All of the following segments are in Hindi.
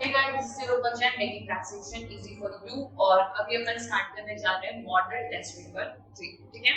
Hey guys, this is Nirupa Jain making taxation easy for you और अभी अपन स्टार्ट करने जा रहे हैं मॉडल टेस्ट पेपर 3, ठीक है।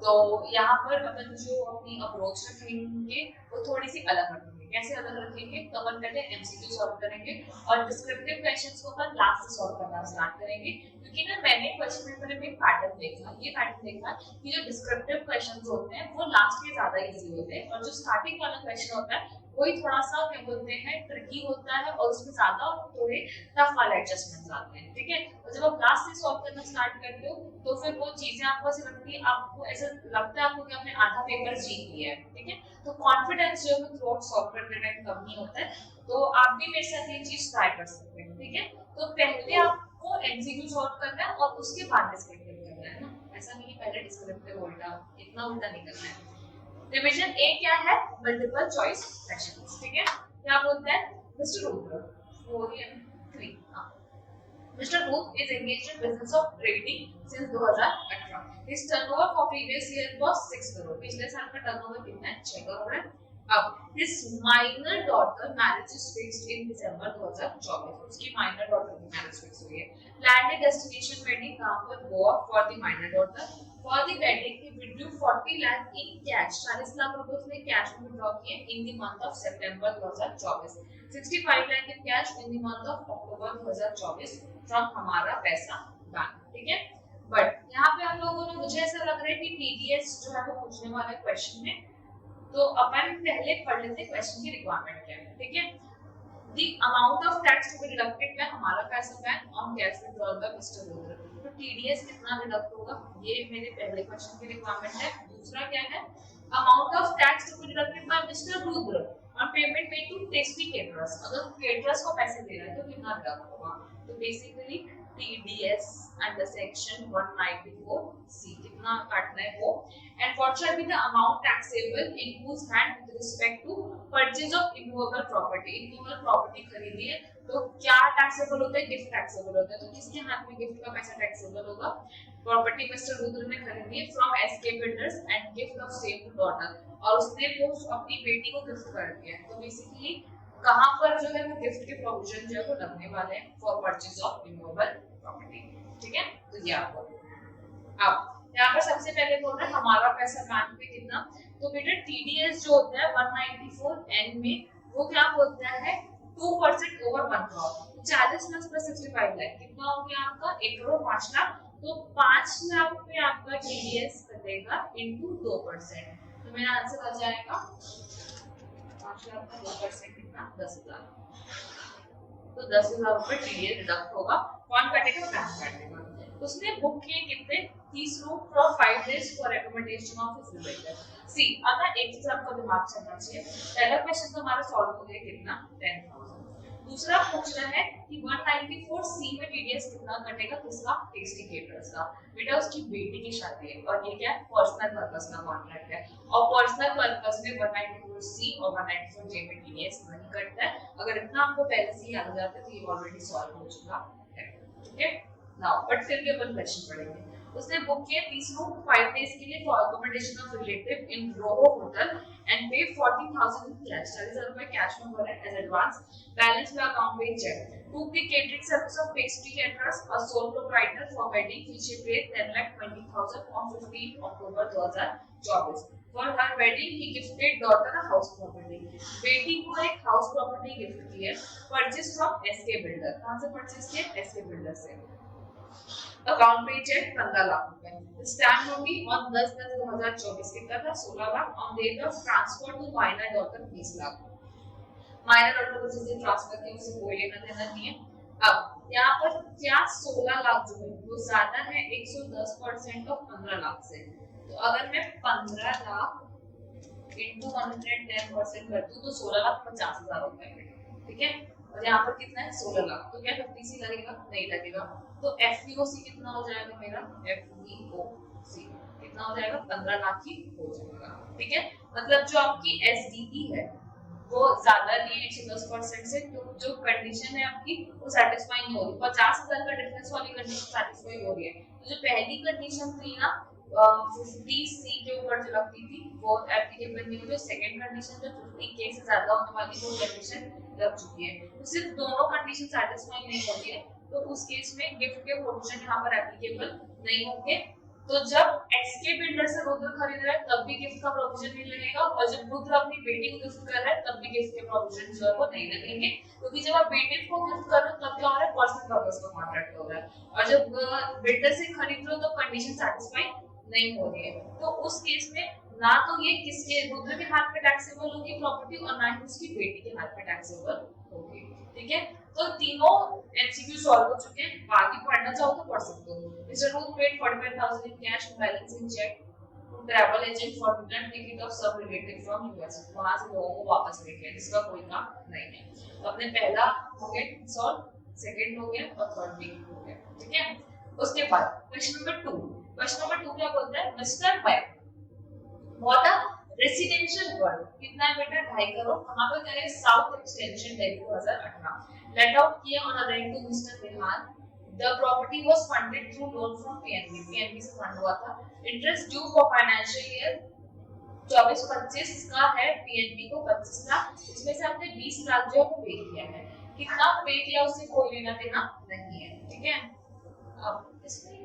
तो यहाँ पर अपन जो अपनी अप्रोच रखेंगे वो थोड़ी सी अलग रखेंगे। कैसे अलग रखेंगे? तो अपन पहले एमसीक्यू सॉल्व करेंगे और डिस्क्रिप्टिव क्वेश्चंस को अपन लास्ट से सॉल्व करना स्टार्ट करेंगे, क्योंकि ना मैंने क्वेश्चन पेपर में पैटर्न देखा कि जो डिस्क्रिप्टिव क्वेश्चंस होते हैं वो लास्ट में ज्यादा इजी होते हैं और जो स्टार्टिंग वाला क्वेश्चन होता है वही थोड़ा सा क्या बोलते हैं ट्रिकी होता है और उसमें ज्यादा थोड़े टफ वाले एडजस्टमेंट्स आते हैं, ठीक है। और जब आप लास्ट से सॉल्व करना स्टार्ट करते हो तो फिर वो चीजें आपको ऐसे लगती है, आपको ऐसा लगता है आपको कि आपने आधा पेपर जीत लिया है, ठीक है। तो कॉन्फिडेंस जो है थ्रू आउट सॉल्व करने में कम नहीं होता है। तो आप भी मेरे साथ ये चीज ट्राई कर सकते हैं, ठीक है। तो पहले आपको एमसीक्यू सॉल्व करना है और उसके बाद डिस्क्रिप्टिव करना है ना, ऐसा नहीं पहले डिस्क्रिप्टिव उल्टा, इतना उल्टा नहीं करना है। डिवीजन ए क्या है? मल्टीपल चॉइस क्वेश्चंस, ठीक है। क्या बोलते हैं? Mister Rudra 4 and 3। Mr. Booth is engaged in business of trading since 2018. His turnover for previous year was 6 crore. पिछले साल का टर्नओवर कितना है? 6 करोड़ है। अब his minor daughter marriage is fixed in December 2024. उसकी minor daughter की marriage fix हुई है। Landed destination wedding कहाँ पर? Goa for the minor daughter. For the wedding, he withdrew 40 lakh in cash. 40 lakh रुपए उसने कैश में विड्रॉ किए in the month of September 2024. 65 lakh in cash in the month of October 2024 from हमारा पैसा बैंक, ठीक है। बट यहाँ पे हम लोगों ने, मुझे ऐसा लग रहा है कि टीडीएस जो है वो पूछने वाला है क्वेश्चन में, तो अपन पहले पढ़ लेते हैं क्वेश्चन की रिक्वायरमेंट क्या है, ठीक है। The amount of tax to be deducted by हमारा पैसा bank on cash withdrawal by Mr. Rudra. तो TDS कितना डिडक्ट होगा? ये मेरे पहले क्वेश्चन की रिक्वायरमेंट है। दूसरा क्या है? Amount of tax to be deducted by Mr. Rudra on payment made to Tasty Caterers. अगर caterers को पैसे दे रहा है तो कितना डिडक्ट होगा? तो basically TDS under section 194C कितना काटना है वो, and what shall be the amount taxable in whose hand with respect to purchase of immovable property. immovable property खरीदी है तो क्या टैक्सेबल होता है? गिफ्ट टैक्सेबल होता है। तो किसके हाथ में गिफ्ट का पैसा टैक्सेबल होगा? प्रॉपर्टी मिस्टर रुद्र ने खरीदी है from S K builders and gift of same to daughter, और उसने वो अपनी बेटी को गिफ्ट कर दिया है। तो बेसिकली कहां पर जो है वो गिफ्ट के प्रोविजन जो है वो लगने वाले हैं for purchase of immovable property, ठीक है। तो ये आपको अब यहाँ पर सबसे पहले बोल रहा है हमारा पैसा बैंक में कितना, तो बेटा टीडीएस जो होता है 194N में वो क्या बोलता है 2% ओवर 1 करोड़। 40 लाख प्लस 65 लाख कितना हो गया आपका? 1 करोड़ 5 लाख। तो 5 लाख पे आपका टीडीएस कटेगा इनटू 2%, तो मेरा आंसर आ जाएगा 5 लाख का 2% कितना? 10,000। तो 10,000 रुपए टीडीएस डिडक्ट होगा। कौन कटेगा? बैंक काटेगा। उसने बुक किए कितने? 30 room for 5 days for recommendation of his relative. See अगर एक चीज आपका दिमाग चलना चाहिए, पहला क्वेश्चन तो हमारा सॉल्व हो गया कितना? 10,000। दूसरा पूछ रहा है कि 194C में टीडीएस कितना कटेगा? किसका? टेस्टी केटरर्स का। बेटा उसकी बेटी की शादी है और ये क्या है? पर्सनल पर्पस का कॉन्ट्रैक्ट है, और पर्सनल पर्पस में 194C और 194J में टीडीएस नहीं कटता है। अगर इतना आपको पहले से याद हो जाता है तो ये ऑलरेडी सॉल्व हो चुका है, ठीक है। नाउ बट फिर भी अपन क्वेश्चन पढ़ेंगे। उसने बुक किया 30 रूम 5 days के लिए for accommodation of relative in रोहो होटल एंड पे 40,000 इन कैश। 40,000 रुपए कैश में भरे एज एडवांस। बैलेंस में अकाउंट पे cheque. To the catering service of pastry caterers a sole proprietor for wedding which he paid 10,20,000 on 15 October 2024। For her wedding he gifted daughter a house property. बेटी को एक हाउस प्रॉपर्टी गिफ्ट की है, परचेज फ्रॉम एसके बिल्डर। कहां से परचेज किया? एसके बिल्डर से। अकाउंट पे चेक 15 लाख रुपए। स्टैम्प ड्यूटी ऑन 10/10/2024 कितना था? 16 lakh. On date of transfer to minor daughter 20 lakh. Minor daughter को जिसने ट्रांसफर किया उसे कोई लेना देना नहीं है। अब यहाँ पर क्या 16 लाख जो है वो ज्यादा है 110% ऑफ 15 लाख से। तो अगर मैं 15 लाख इनटू 110% कर दूं तो 16,50,000 रुपए, ठीक है। और यहाँ पर कितना है? 16 लाख। तो क्या 50C लगेगा? नहीं लगेगा। तो FVOC कितना हो जाएगा मेरा? FVOC कितना हो जाएगा? 15 लाख ही हो जाएगा, ठीक है। मतलब जो आपकी SDE है वो ज्यादा नहीं है 110% से, तो जो कंडीशन है आपकी वो सेटिस्फाई नहीं हो रही। 50,000 का डिफरेंस वाली कंडीशन सेटिस्फाई हो रही है। तो जो पहली कंडीशन थी ना 50C के ऊपर जो लगती थी वो एप्लीकेबल नहीं हुई। सेकंड कंडीशन जो 50K से ज्यादा होने वाली वो कंडीशन लग चुकी है, तो सिर्फ दोनों कंडीशन सेटिस्फाई नहीं होती है, तो उस केस में गिफ्ट के प्रोविजन यहाँ पर एप्लीकेबल नहीं होंगे। तो जब एक्सके बिल्डर से रुद्र खरीद रहा है तब भी गिफ्ट का प्रोविजन नहीं लगेगा, और जब रुद्र अपनी बेटी को गिफ्ट कर रहा है तब भी गिफ्ट के प्रोविजन जो है वो नहीं लगेंगे, क्योंकि जब आप बेटे को गिफ्ट कर रहे हो तब क्या हो रहा है, पर्सनल पर्पस का कॉन्ट्रैक्ट हो रहा है, और जब बिल्डर से खरीद रहे हो तो कंडीशन सेटिस्फाई नहीं हो रही है। तो उस केस में ना तो ये किसके रुद्र के हाथ में टैक्सेबल होगी प्रॉपर्टी, और ना ही उसकी बेटी के हाथ में टैक्सेबल होगी। ठीक है, तो तीनों एमसीक्यू सॉल्व हो चुके हैं, बाकी पढ़ना चाहो तो पढ़ सकते हो। Mister Ruth paid 45,000 in cash and balance in check to travel agent for return ticket of some relative from US। वहां से लोगों को वापस लेके जिसका कोई काम नहीं है। तो अपने पहला हो गया सॉल्व, सेकंड हो गया और थर्ड भी हो गया। ठीक है, उसके बाद क्वेश्चन नंबर 2। क्वेश्चन नंबर 2 क्या बोलता है, mister Mac bought a residential world, कितना है बेटा 2.5 करोड़, कहां पर करें, south extension Delhi 2018, let out किया on a rent to mister Bihar. The property was funded through loan from PNB, PNB से फंड हुआ था। Interest due for financial year 24-25 का है PNB को 25 लाख, इसमें से हमने 20 लाख जो है वो पे किया है, कितना पे किया उससे कोई लेना देना नहीं है। ठीक है, अब इसमें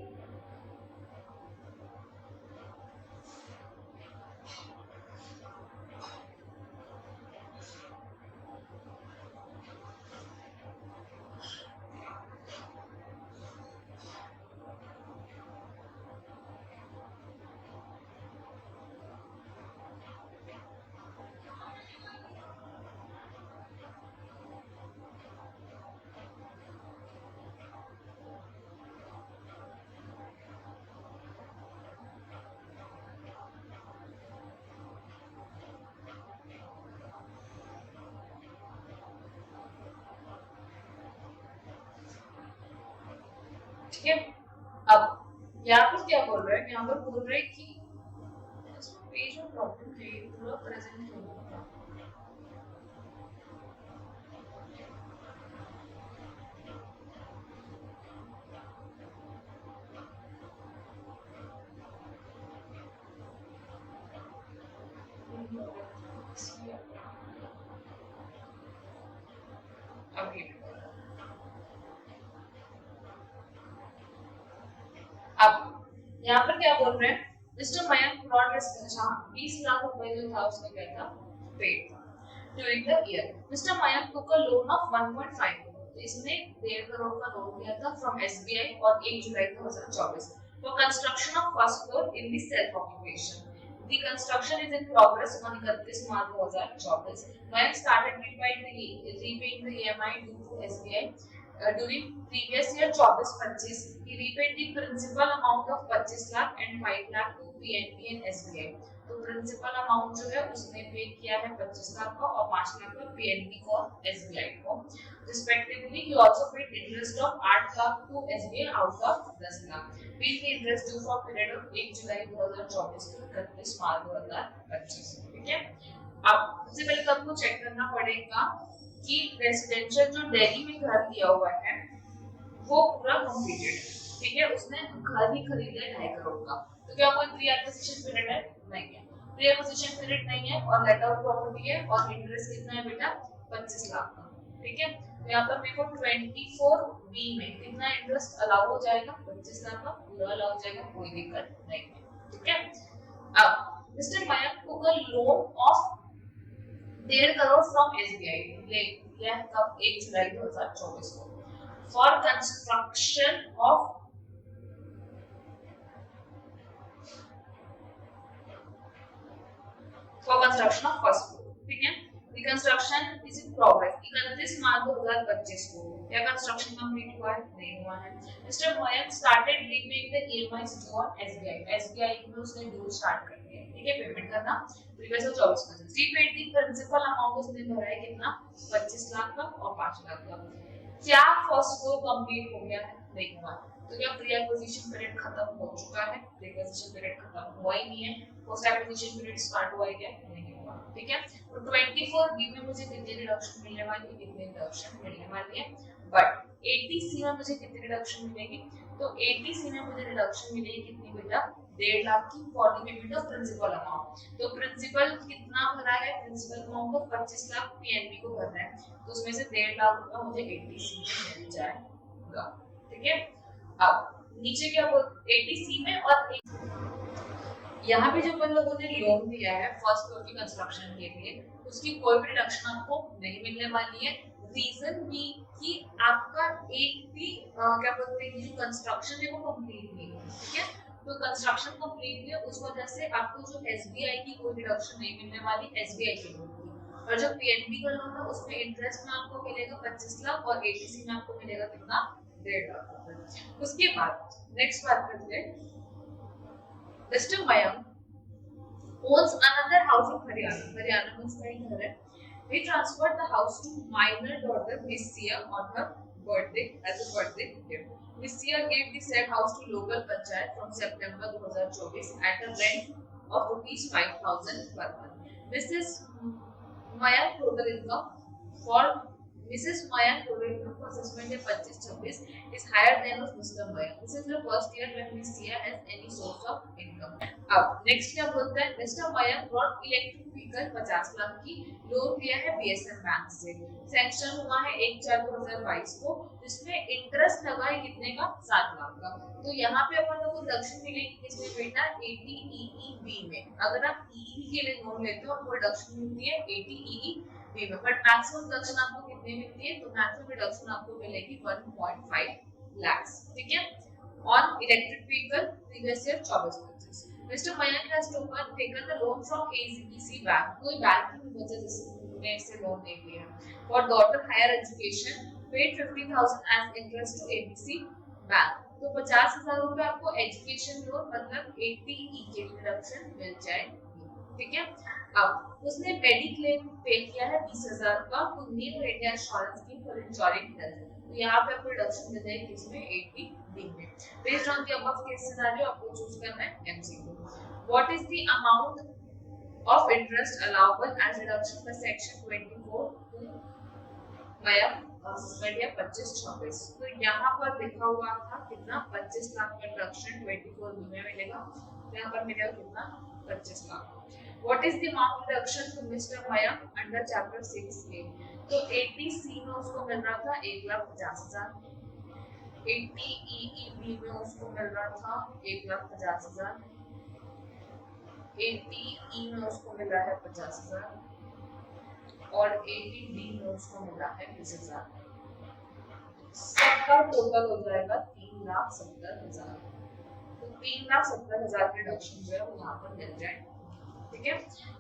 ठीक है, अब यहाँ पर क्या बोल रहे हैं, यहाँ पर बोल रहे हैं कि पेज में प्रॉब्लम है, पूरा प्रेजेंट नहीं होगा। अब यहाँ पर क्या बोल रहे हैं, मिस्टर मयंक ब्रॉड 20 लाख रुपए जो था उसने क्या था, पेड था during the year. Mister Mayank took a loan of 1.5 crore, तो इसने 1.5 करोड़ का लोन लिया था फ्रॉम एसबीआई और 1 जुलाई 2024 for construction of first floor in the self occupation. The construction is in progress on 31 March 2024. Mayank started repaying the EMI due to SBI. During previous year 24-25 he repaid the principal amount of 25 lakh and 5 lakh to PNB and SBI। तो प्रिंसिपल अमाउंट जो है उसने पे किया है 25 लाख का और 5 लाख का PNB को और SBI को respectively। He also paid interest of 8 lakh to SBI out of 10 lakh। Paid the interest due for period of 1 July 2024 to 31 March 2025। ठीक है, अब सबसे पहले तो आपको चेक करना पड़ेगा कि रेसिडेंशियल जो दिल्ली में घर लिया हुआ है वो पूरा कंप्लीटेड। ठीक है, उसने घर ही खरीदा है 2.5 करोड़ का, तो क्या कोई प्री एक्विजिशन पीरियड है, नहीं है, प्री एक्विजिशन पीरियड नहीं है, और लेट आउट प्रॉपर्टी है, और इंटरेस्ट कितना है बेटा 25 लाख का। ठीक है, तो यहाँ पर मेरे को 24B में कितना इंटरेस्ट अलाउ हो जाएगा, 25 लाख का पूरा अलाउ हो जाएगा, कोई दिक्कत नहीं है। ठीक है, अब mister Mayank took a loan of 1.5 crore from SBI, लिया कब 1 जुलाई 2024 को for construction of first floor. ठीक है, the construction is in progress. 31 March 2025 को क्या कंस्ट्रक्शन कंप्लीट हुआ है, नहीं हुआ है। Mister Mayank started repaying the EMIs due on SBI, SBI में उसने ड्यू स्टार्ट कर दिया। ठीक है, पेमेंट करना previous 24%। Repaid the principal amount उसने भरा है कितना, 25 लाख का और 5 लाख का। क्या फर्स्ट फ्लोर कंप्लीट हो गया है, नहीं हुआ। तो क्या प्री एक्विजिशन पीरियड खत्म हो चुका है, प्री एक्विजिशन पीरियड खत्म हुआ ही नहीं है, पोस्ट एक्विजिशन पीरियड स्टार्ट हुआ है क्या, नहीं हुआ। ठीक है, तो 24B में मुझे कितनी रिडक्शन मिलने वाली है, कितनी रिडक्शन मिलने वाली है, बट 80C में मुझे कितनी रिडक्शन मिलेगी, तो 80C में मुझे रिडक्शन मिलेगी कितनी बेटा, 1.5 लाख की for the payment of principal amount. तो प्रिंसिपल कितना भरा है, प्रिंसिपल अमाउंट को 25 लाख पीएनबी को भरना है, तो उसमें से 1.5 लाख रुपया मुझे एटीसी में मिल जाएगा। ठीक है, अब नीचे क्या बोल एटीसी में, और यहाँ पे जो अपन लोगों ने लोन दिया है फर्स्ट फ्लोर की कंस्ट्रक्शन के लिए, उसकी कोई भी डिडक्शन आपको नहीं मिलने वाली है। रीजन भी कि आपका एक भी क्या बोलते हैं, जो कंस्ट्रक्शन है वो कंप्लीट नहीं है। ठीक है, तो कंस्ट्रक्शन कंप्लीट है, उस वजह से आपको जो एसबीआई की कोई डिडक्शन नहीं मिलने वाली एसबीआई के लोन की। और जो पीएनबी का लोन है उसमें इंटरेस्ट में आपको मिलेगा 25 लाख और एटीसी में आपको मिलेगा कितना, 1.5 लाख रुपए। उसके बाद नेक्स्ट बात करते हैं, Mr. Mayank owns another house in Haryana. Haryana में उसका एक घर है. He transferred the house to minor daughter Miss Sia on her birthday as a birthday gift. Miss Sia gave the said house to local panchayat from September 2024 at a rent of rupees 5,000 per month. Mrs. Mayank total income for Mrs. Mayank total income for assessment year 25-26 is higher than of Mr. Mayank. This is the first year when Miss Sia has any source of income. अब नेक्स्ट क्या बोलता है, mister Mayank brought electric vehicle 50 lakh की लोन लिया है बीएसएम बैंक से। सैंक्शन हुआ है 1/4/2022 को, जिसमें इंटरेस्ट लगा है कितने का, 7 लाख का। तो यहाँ पे अपन लोगों को रिडक्शन मिलेगी किसमें बेटा, एटीईईबी में। अगर आप ईई के लिए लोन लेते हो आपको रिडक्शन मिलती है एटीईईबी में, बट मैक्सिमम रिडक्शन आपको कितने मिलती है, तो मैक्सिमम रिडक्शन आपको मिलेगी 1.5 लाख। ठीक है, on electric vehicle previous year 24-25। Mr. Mayank has taken the loan from ACBC Bank. कोई बैंक की वजह में से लोन ले लिया for daughter higher education, paid 50,000 as interest to ABC Bank. तो 50,000 रुपए आपको एजुकेशन लोन मतलब एटीई के डिडक्शन मिल जाएगी। ठीक है, अब उसने मेडिक्लेम पे किया है 20,000 का to new India insurance scheme for insuring health. तो यहाँ पे आपको रिडक्शन मिल जाएगी किसमें, 80D में। Based on the above case scenario आपको चूज करना है MCQ. What is the amount of interest allowable as reduction by section 24 via assessment या 25-26। तो यहाँ पर लिखा हुआ था कितना, 25 लाख का रिडक्शन 24 में मिलेगा, तो यहाँ पर मिलेगा कितना, 25 lakh. What is the amount reduction to Mr. Mayank under Chapter 6A? तो 80C में उसको मिल रहा था 1,50,000, 80EEB में उसको मिल रहा था 1,50,000, 80E में उसको मिल रहा है 50,000 और 80D में उसको मिल रहा है 20,000। सबका टोटल हो जाएगा 3,70,000। तो 3,70,000 के रिडक्शन जो है वो यहाँ पर मिल जाएगा। ठीक है,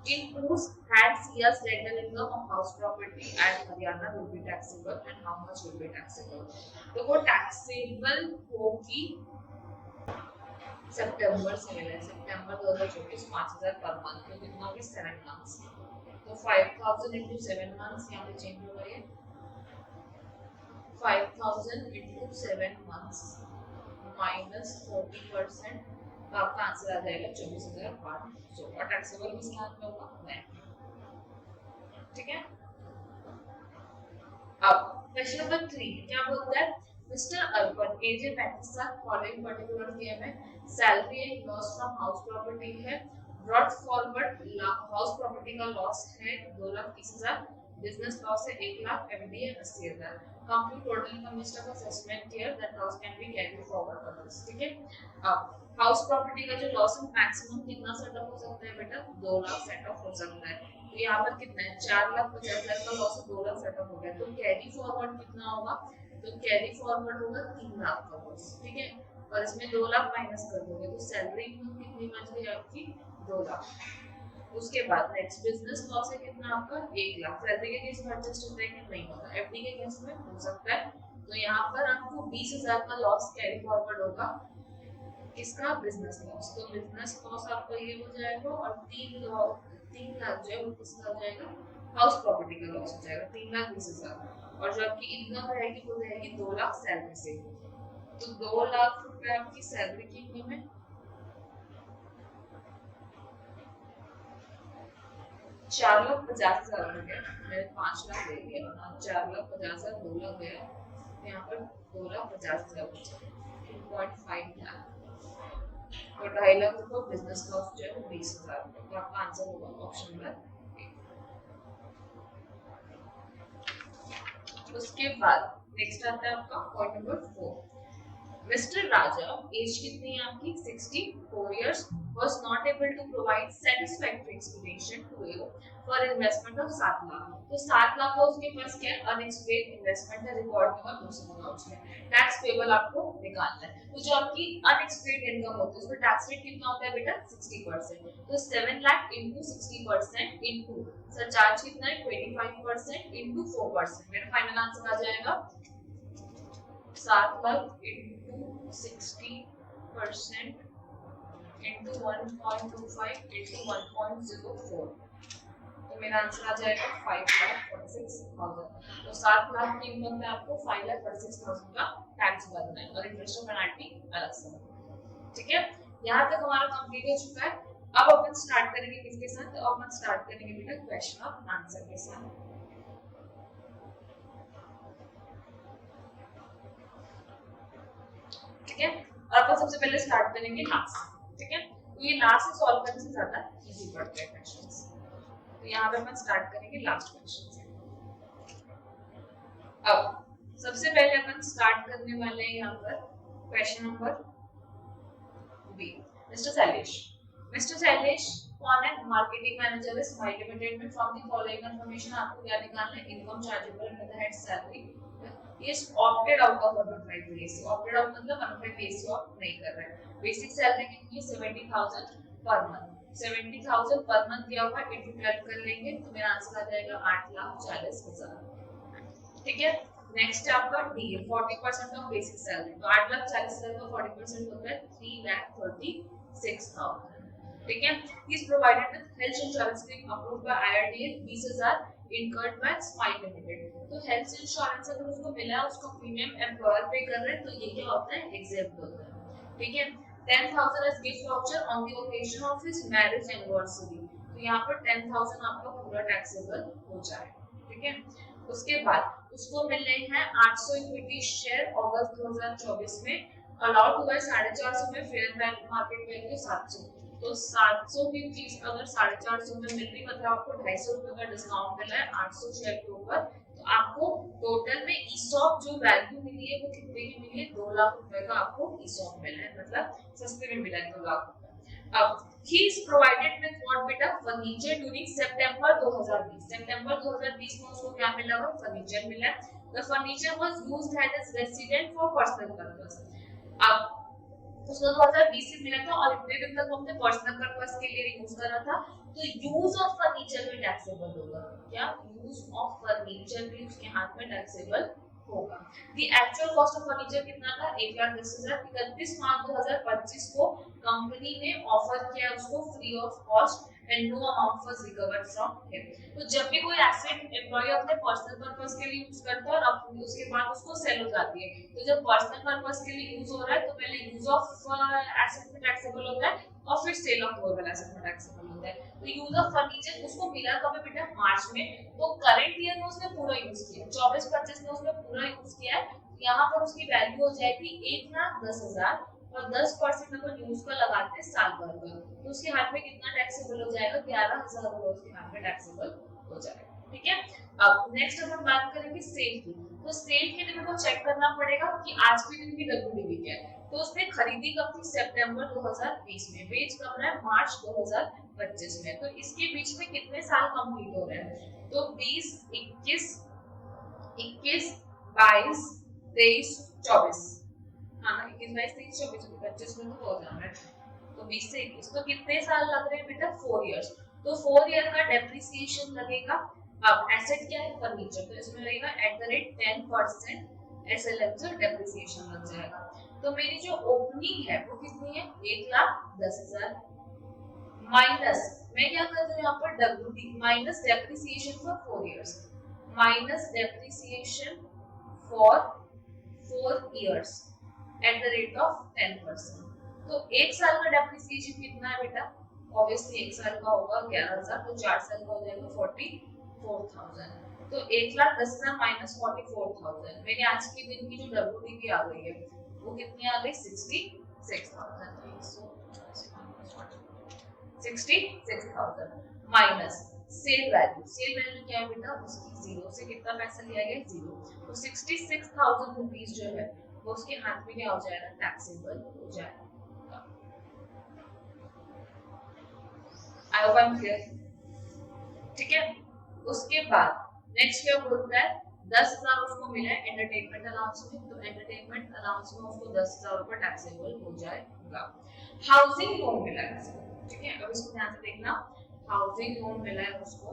in whose had Sia's rental income of house property at Haryana will be taxable and how much will be taxable? तो वो taxable होगी सितंबर से मिले, सितंबर 2024 5,000 पर मंथ, तो कितना होगी 7 मंथ्स। तो 5,000 into 7 months यहाँ पे चेंज हो गई है, 5,000 into 7 months minus 40%, तो आपका आंसर आ जाएगा 24,500 और टैक्सेबल किसके हाथ में होगा, मैं। ठीक है, अब क्वेश्चन नंबर 3 क्या बोलता है, मिस्टर अर्पण एज 35 साल, फॉलोइंग पर्टिकुलर दिए में salary and loss from house property है, ब्रॉट फॉरवर्ड हाउस प्रॉपर्टी का लॉस है 2,30,000, बिजनेस लॉस है 1 लाख, एफडी है 80,000। कंप्यूट टोटल इनकम मिस्टर का assessment here that loss can be carried forward for this. ठीक है, अब हाउस प्रॉपर्टी का जो लॉस है मैक्सिमम कितना सेटअप हो सकता है बेटा, 2 लाख सेटअप हो सकता है। तो यहाँ पर कितना है, 4,50,000 का लॉस है, 2 लाख सेटअप हो गया, तो कैरी फॉरवर्ड कितना होगा, तो कैरी फॉरवर्ड होगा 3 लाख का लॉस। ठीक है, और इसमें 2 लाख माइनस कर दोगे तो सैलरी इनकम कितनी बच गई आपकी, 2 लाख। उसके बाद नेक्स्ट बिजनेस लॉस है कितना आपका, 1 लाख। सैलरी के केस में एडजस्ट होता है कि नहीं होता, एफडी के केस में हो सकता है। तो यहाँ पर आपको 20,000 का लॉस कैरी फॉरवर्ड होगा, इसका बिजनेस लॉस। तो बिजनेस लॉस आपका ये हो जाएगा और 3 लाख जो है वो किसका हो जाएगा, हाउस प्रॉपर्टी का लॉस हो जाएगा 3,20,000। और जो आपकी इनकम रहेगी वो रहेगी 2 लाख सैलरी से। तो 2 लाख रुपए आपकी सैलरी की इनकम है, 4,50,000 हो गया, मैंने 5 लाख ले लिया ना, 4,50,000 2 लाख गया, यहाँ पर 2,50,000 बचा 2.5 लाख। तो 2.5 लाख रुपए बिजनेस कॉस्ट जो है वो 20,000 रुपए। तो आपका आंसर होगा ऑप्शन नंबर। उसके बाद नेक्स्ट आता है आपका point number 4। Mr. Raja, age कितनी है आपकी 64 years, was not able to provide satisfactory explanation to you for investment of 7 lakh. तो 7 लाख का उसके पास क्या है अनएक्सपेक्टेड इन्वेस्टमेंट है, रिकॉर्ड हुआ दूसरे अकाउंट्स में। टैक्स पेबल आपको निकालना है। तो जो आपकी अनएक्सपेक्टेड इनकम होती है उसमें टैक्स रेट कितना होता है बेटा 60%। तो 7 लाख इंटू 60% इंटू सरचार्ज कितना है 25% इंटू 4%। मेरा फाइनल आंसर आ जाएगा 7 लाख इंटू 60% इंटू 1.25 इंटू 1.04। तो मेरा आंसर आ जाएगा 5,46,000। तो 7 लाख की इनकम में आपको 5,46,000 का टैक्स भरना है और इंटरेस्ट और पेनल्टी अलग से। ठीक है, यहाँ तक हमारा कंप्लीट हो चुका है। अब अपन स्टार्ट करेंगे किसके साथ? तो अपन स्टार्ट करेंगे बेटा क्वेश्चन और आंसर के साथ। ठीक है, और अपन सबसे पहले स्टार्ट करेंगे लास्ट। ठीक है, तो ये लास्ट से सॉल्व करने से ज्यादा इजी पड़ता है क्वेश्चंस। तो यहाँ पे अपन स्टार्ट करेंगे लास्ट क्वेश्चन से। अब सबसे पहले अपन स्टार्ट करने वाले हैं यहाँ पर question number B. Mr Shailesh कौन है? मार्केटिंग मैनेजर है स्माइल लिमिटेड में। फ्रॉम द फॉलोइंग इंफॉर्मेशन आपको क्या निकालना है? Income chargeable and the head salary is opted out of unpaid PSU। opted out मतलब unpaid PSU आप नहीं कर रहे हैं। बेसिक सैलरी कितनी है 70,000 पर मंथ। 70,000 पर मंथ दिया हुआ है, इनटू 12 कर लेंगे तो मेरा आंसर आ जाएगा 8,40,000। ठीक है, नेक्स्ट आपका डी 40% ऑफ बेसिक सैलरी। तो 8,40,000 का 40% होता है 3,36,000। ठीक है, he is provided with health insurance claim approved by IRDA 20,000 incurred by Smile Limited। तो हेल्थ इंश्योरेंस अगर उसको मिला है उसका प्रीमियम एम्प्लॉयर पे कर रहे हैं तो ये क्या होता है? एग्जेम्प्ट होता है। ठीक है, 10,000 as gift voucher on the occasion of his marriage anniversary। तो यहाँ पर 10,000 आपका पूरा टैक्सेबल हो जाएगा। ठीक है, उसके बाद उसको मिल रहे हैं 800 इक्विटी शेयर अगस्त 2024 में। अलाउड हुआ है 450 में, फेयर वैल्यू मार्केट वैल्यू 700। तो 700 की चीज अगर 450 में मिल रही मतलब आपको 250 रुपए का डिस्काउंट मिला है 800 शेयर के ऊपर। तो आपको टोटल में ईसॉप जो वैल्यू मिली है वो कितने की मिली है? 2 लाख रुपए का आपको ईसॉप मिला है, मतलब सस्ते में मिला है 2 लाख रुपए। अब he is provided with what बेटा? फर्नीचर ड्यूरिंग सितंबर 2020। सितंबर 2020 में उसको क्या मिला हुआ? फर्नीचर मिला है। The furniture was used as his resident for personal purpose। अब उसको 2020 से मिला था और इतने दिन तक हमने पर्सनल पर्पस के लिए यूज करा था। तो यूज ऑफ फर्नीचर भी टैक्सेबल होगा। क्या? यूज ऑफ फर्नीचर भी उसके हाथ में टैक्सेबल होगा। The actual cost of furniture कितना था? 1,10,000। 31 मार्च 2025 को कंपनी ने ऑफर किया उसको free of cost and no amount was recovered from him। तो जब भी कोई एसेट एम्प्लॉय अपने पर्सनल पर्पस के लिए यूज करता है और उसके बाद उसको सेल हो जाती है, तो जब पर्सनल पर्पस के लिए यूज हो रहा है तो पहले यूज ऑफ एसेट में टैक्सेबल होता है और फिर सेल ऑफ मूवेबल एसेट में टैक्सेबल होता है। तो यूज ऑफ फर्नीचर उसको मिला कब है बेटा? मार्च में। तो करंट ईयर में उसने पूरा यूज किया, 24-25 में उसने पूरा यूज किया है। यहाँ पर उसकी वैल्यू हो जाएगी 1,10,000 और 10% अगर यूज का लगाते हैं साल भर का तो उसके हाथ में कितना टैक्सेबल हो जाएगा? 11,000 रुपए उसके हाथ में टैक्सेबल हो जाएगा। ठीक है, अब नेक्स्ट अपन बात करेंगे सेल की। तो सेल के लिए को चेक करना पड़ेगा कि आज के दिन की डब्ल्यूडीवी क्या है। तो उसने खरीदी कब थी? सितंबर 2020 में। बेच कब रहा है? मार्च 2025 में। तो इसके बीच में कितने साल कंप्लीट हो रहे हैं? तो 20, 21, 22, 23, 24। हाँ 21, 22, 23, 24, 25 में तो हो जाना है। तो 20 से 21 तो कितने साल लग रहे हैं बेटा? 4 इयर्स। तो 4 ईयर का डेप्रिसिएशन लगेगा। अब एसेट क्या है? फर्नीचर। तो इसमें लगेगा @10% एसएलएफ जो डेप्रिसिएशन लग जाएगा। तो मेरी जो ओपनिंग है वो कितनी है? 1,10,000 माइनस मैं क्या कर रही हूँ यहाँ पर? WD minus depreciation for 4 years minus depreciation for 4 years at the rate of 10%। तो एक साल का डेप्रिसिएशन कितना है बेटा? ऑब्वियसली एक साल का होगा 11,000। तो 4 साल का हो जाएगा 44,000। तो 1,10,000 माइनस 44,000 मेरी आज के दिन की जो डब्ल्यूडीवी आ गई है वो कितनी आ गई? 66,000। 66,000 माइनस सेल वैल्यू क्या है बेटा, उसकी जीरो से कितना पैसा लिया गया, जीरो। तो 66,000 रुपीज जो है वो उसके हाथ में क्या हो जाएगा, टैक्सेबल हो जाएगा। I hope I am clear, ठीक है। उसके बाद नेक्स्ट क्या बोलता है, 10,000 उसको मिला है एंटरटेनमेंट अलाउंस में, तो एंटरटेनमेंट अलाउंस में उसको 10,000 रुपए टैक्सेबल हो जाएगा। हाउसिंग लोन मिला है उसको, ठीक है। अब इसको ध्यान से देखना, हाउसिंग लोन मिला है उसको,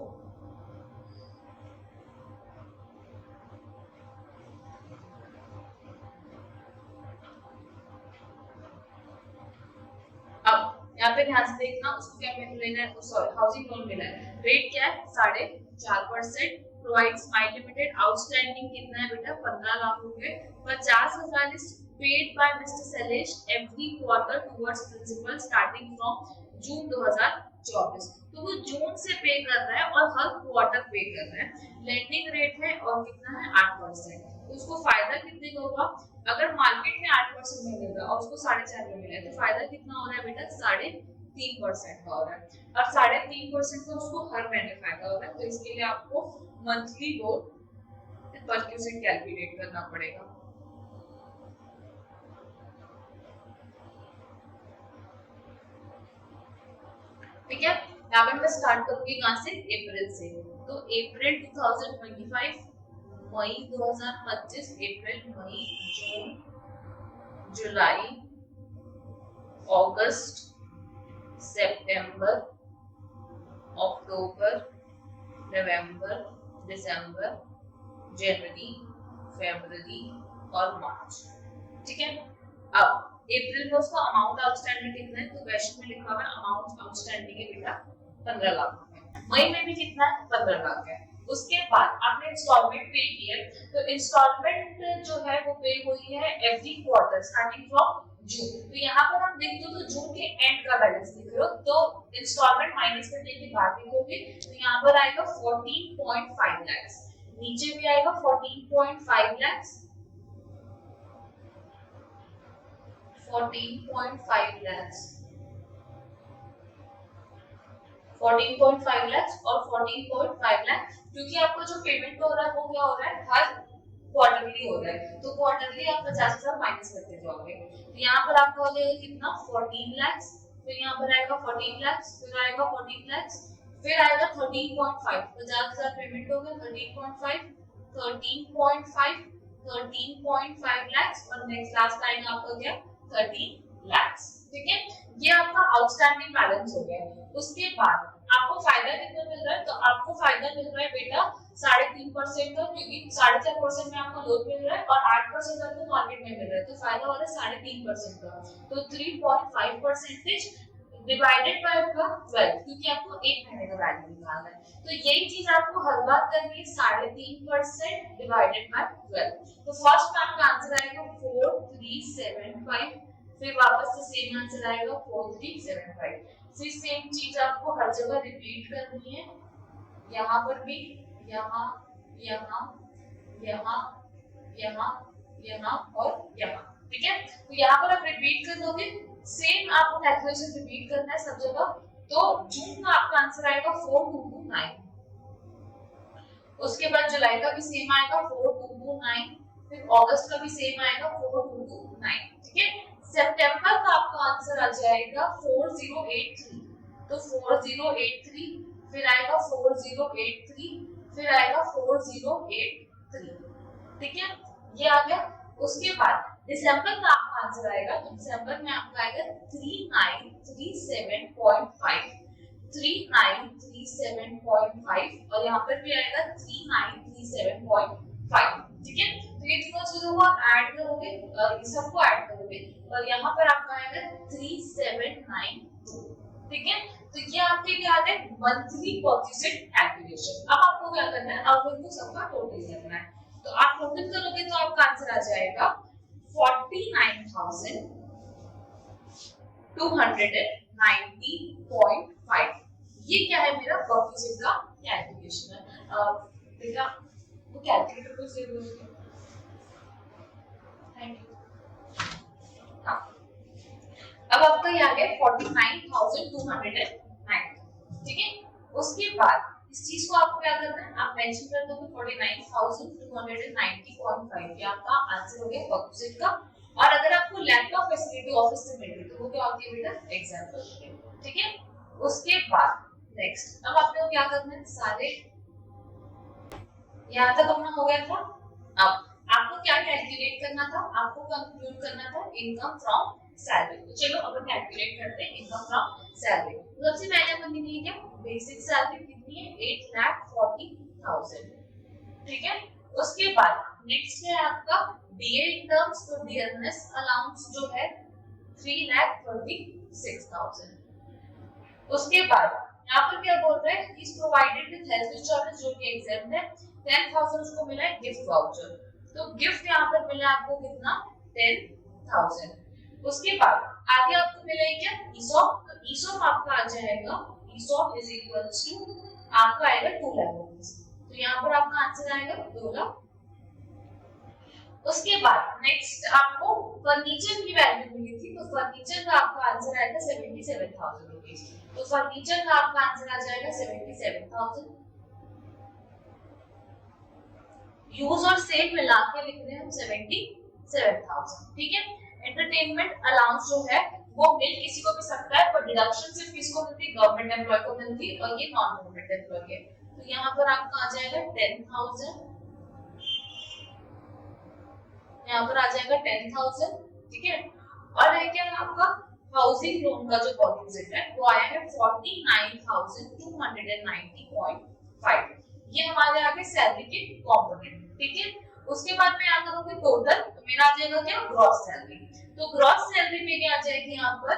अब यहाँ पे ध्यान से देखना, उसको क्या लेना है, सॉरी हाउसिंग लोन मिला है, रेट क्या है 4.5%, प्रोवाइड्स माय लिमिटेड, आउटस्टैंडिंग कितना है बेटा 15 लाख रुपए, 50,000 is paid by Mr Shailesh every quarter towards principal starting from June 2024। तो वो जून से पे कर रहा है और हर क्वार्टर पे कर रहा है, लेंडिंग रेट है और कितना है 8%। तो उसको फायदा कितने का होगा, अगर मार्केट में 8% में मिल रहा है और उसको 4.5 में मिला है तो फायदा कितना हो रहा है बेटा 3.5% का हो रहा है, और 3.5% का उसको हर महीने फायदा हो रहा है। तो इसके लिए आपको मंथली लोन परक्यूसेंट कैलकुलेट करना पड़ेगा। ठीक है, यहाँ पे मैं स्टार्ट करूंगी कहां से, अप्रैल से। तो अप्रैल 2025, मई 2025, अप्रैल, मई, जून, जुलाई, अगस्त, सितंबर, अक्टूबर, नवंबर, दिसंबर, जनवरी, फरवरी और मार्च। ठीक है, अब अप्रैल में उसका अमाउंट आउटस्टैंडिंग कितना है, तो क्वेश्चन में लिखा हुआ है अमाउंट आउटस्टैंडिंग है बेटा 15 लाख रुपए। मई में भी कितना है 15 लाख है। उसके बाद आपने इंस्टॉलमेंट पे किया, तो इंस्टॉलमेंट जो है वो पे हुई है एवरी क्वार्टर स्टार्टिंग फ्रॉम जून। तो यहाँ पर आप देखते हो तो जून के एंड का बैलेंस लिख रहे हो, तो इंस्टॉलमेंट माइनस करने के बाद लिखोगे तो यहाँ पर आएगा 14.5 लाख, नीचे भी आएगा 14.5 लाख, 14.5 लाख, 14.5 लाख और 14.5 लाख, क्योंकि आपका जो पेमेंट हो रहा है वो क्या हो रहा है हर क्वार्टरली हो रहा है, तो क्वार्टरली आप 50,000 माइनस करते जाओगे। तो यहाँ पर आपका हो जाएगा कितना 14 लाख, फिर यहाँ पर आएगा 14 लाख, फिर आएगा 14 लाख, फिर आएगा 13.5, 50,000 पेमेंट हो गया, 13.5, 13.5, 13.5 लाख और नेक्स्ट लास्ट आएगा आपका क्या 13 लाख। ठीक है, ये आपका आउटस्टैंडिंग बैलेंस हो गया। उसके बाद आपको फायदा कितना मिल रहा है, तो आपको फायदा मिल रहा है बेटा 3.5% का, क्योंकि 4.5% में आपको लोन मिल रहा है और 8% आपको मार्केट में मिल रहा है, तो फायदा हो रहा है 3.5% का। तो 3.5% डिवाइडेड बाय आपका 12, क्योंकि आपको एक महीने का वैल्यू निकालना है। तो यही चीज आपको हर बार करनी है, 3.5% डिवाइडेड बाय 12। तो फर्स्ट में आपका आंसर आएगा 4375, फिर वापस से सेम आंसर आएगा 4375। फिर सेम चीज आपको हर जगह रिपीट करनी है, यहाँ पर भी, यहाँ, यहाँ, यहाँ, यहाँ, यहाँ और यहाँ। ठीक है, तो यहाँ पर आप रिपीट कर दोगे, सेम आपको कैलकुलेशन रिपीट करना है सब जगह। तो जून का आपका आंसर आएगा 4229, उसके बाद जुलाई का भी सेम आएगा 4229, फिर अगस्त का भी सेम आएगा 4229। ठीक है, सितंबर का आपका आंसर आ जाएगा 4083, तो 4083, फिर आएगा 4083, फिर आएगा 4083। ठीक है, ये आ गया। उसके बाद दिसंबर का आपका आंसर आएगा, तो दिसंबर में आपका आएगा 3937.5, 3937.5 और यहाँ पर भी आएगा 3937.5। ठीक है, तो ये तीनों चीजों को आप ऐड करोगे, सबको ऐड करोगे और यहाँ पर आपका आएगा 3792। ठीक है, तो ये आपके क्या आ गए मंथली परक्यूसेंट कैलकुलेशन। अब आपको क्या करना है, अब इनको सबका टोटल करना है। तो आप टोटल करोगे तो आपका आंसर आ जाएगा 49,290.5। ये क्या है मेरा परक्यूसेंट का कैलकुलेशन है। बेटा वो कैलकुलेटर को सेव करोगे, थैंक यू। अब आपका ये आ गया 49,000 290, ठीक है। उसके बाद इस चीज को आपको क्या करना है, आप मेंशन कर दोगे 49,290.5, ये आपका आंसर हो गया ऑपोजिट का। और अगर आपको लैपटॉप फैसिलिटी ऑफिस से मिल रही है तो वो क्या होती है बेटा, एग्जाम्पल, ठीक है। उसके बाद नेक्स्ट अब आपने क्या करना है, सारे यहाँ तक अपना हो गया था। अब आपको क्या कैलकुलेट करना था, आपको कंप्यूट करना था इनकम फ्रॉम सैलरी। तो चलो अब कैलकुलेट करते हैं इनकम फ्रॉम सैलरी। तो सबसे पहले अपन ने क्या, बेसिक सैलरी कितनी है, 8,40,000, ठीक है। उसके बाद नेक्स्ट है आपका डीए इनकम्स, तो डियरनेस अलाउंस जो है 3,36,000। उसके बाद यहाँ पर क्या बोल रहा है, is provided with health insurance जो कि एग्जाम्प्ट है, 10,000 उसको मिला है गिफ्ट वाउचर, तो गिफ्ट यहाँ पर मिला आपको कितना, 10,000। उसके बाद आगे आपको मिला है क्या, ईसॉप, तो ईसॉप आपका आ जाएगा, ईसॉप इज इक्वल्स टू आपका आएगा 2 लाख रुपीस, तो यहाँ पर आपका आंसर आएगा 2 लाख। उसके बाद नेक्स्ट आपको फर्नीचर की वैल्यू मिली थी, तो फर्नीचर का आपका आंसर आएगा 77,000 रुपीस, तो फर्नीचर का आपका आंसर आ जाएगा 77,000। यूज और सेल मिला के लिख रहे हैं हम 77,000, ठीक है। एंटरटेनमेंट अलाउंस जो है वो मिल किसी को भी सकता है, पर डिडक्शन सिर्फ किसको मिलती है, गवर्नमेंट एम्प्लॉय को मिलती है, और ये नॉन गवर्नमेंट एम्प्लॉय है। तो यहाँ पर आपका आ जाएगा 10,000, यहाँ पर आ जाएगा 10,000, ठीक है। और है क्या आपका हाउसिंग लोन का जो डिपॉजिट है वो आया है 49,290.5, ये हमारे आगे सैलरी के कंपोनेंट, ठीक है। उसके बाद मैं यहाँ करूंगी टोटल, तो मेरा आ जाएगा क्या, ग्रॉस सैलरी। तो ग्रॉस सैलरी मेरी आ जाएगी यहाँ पर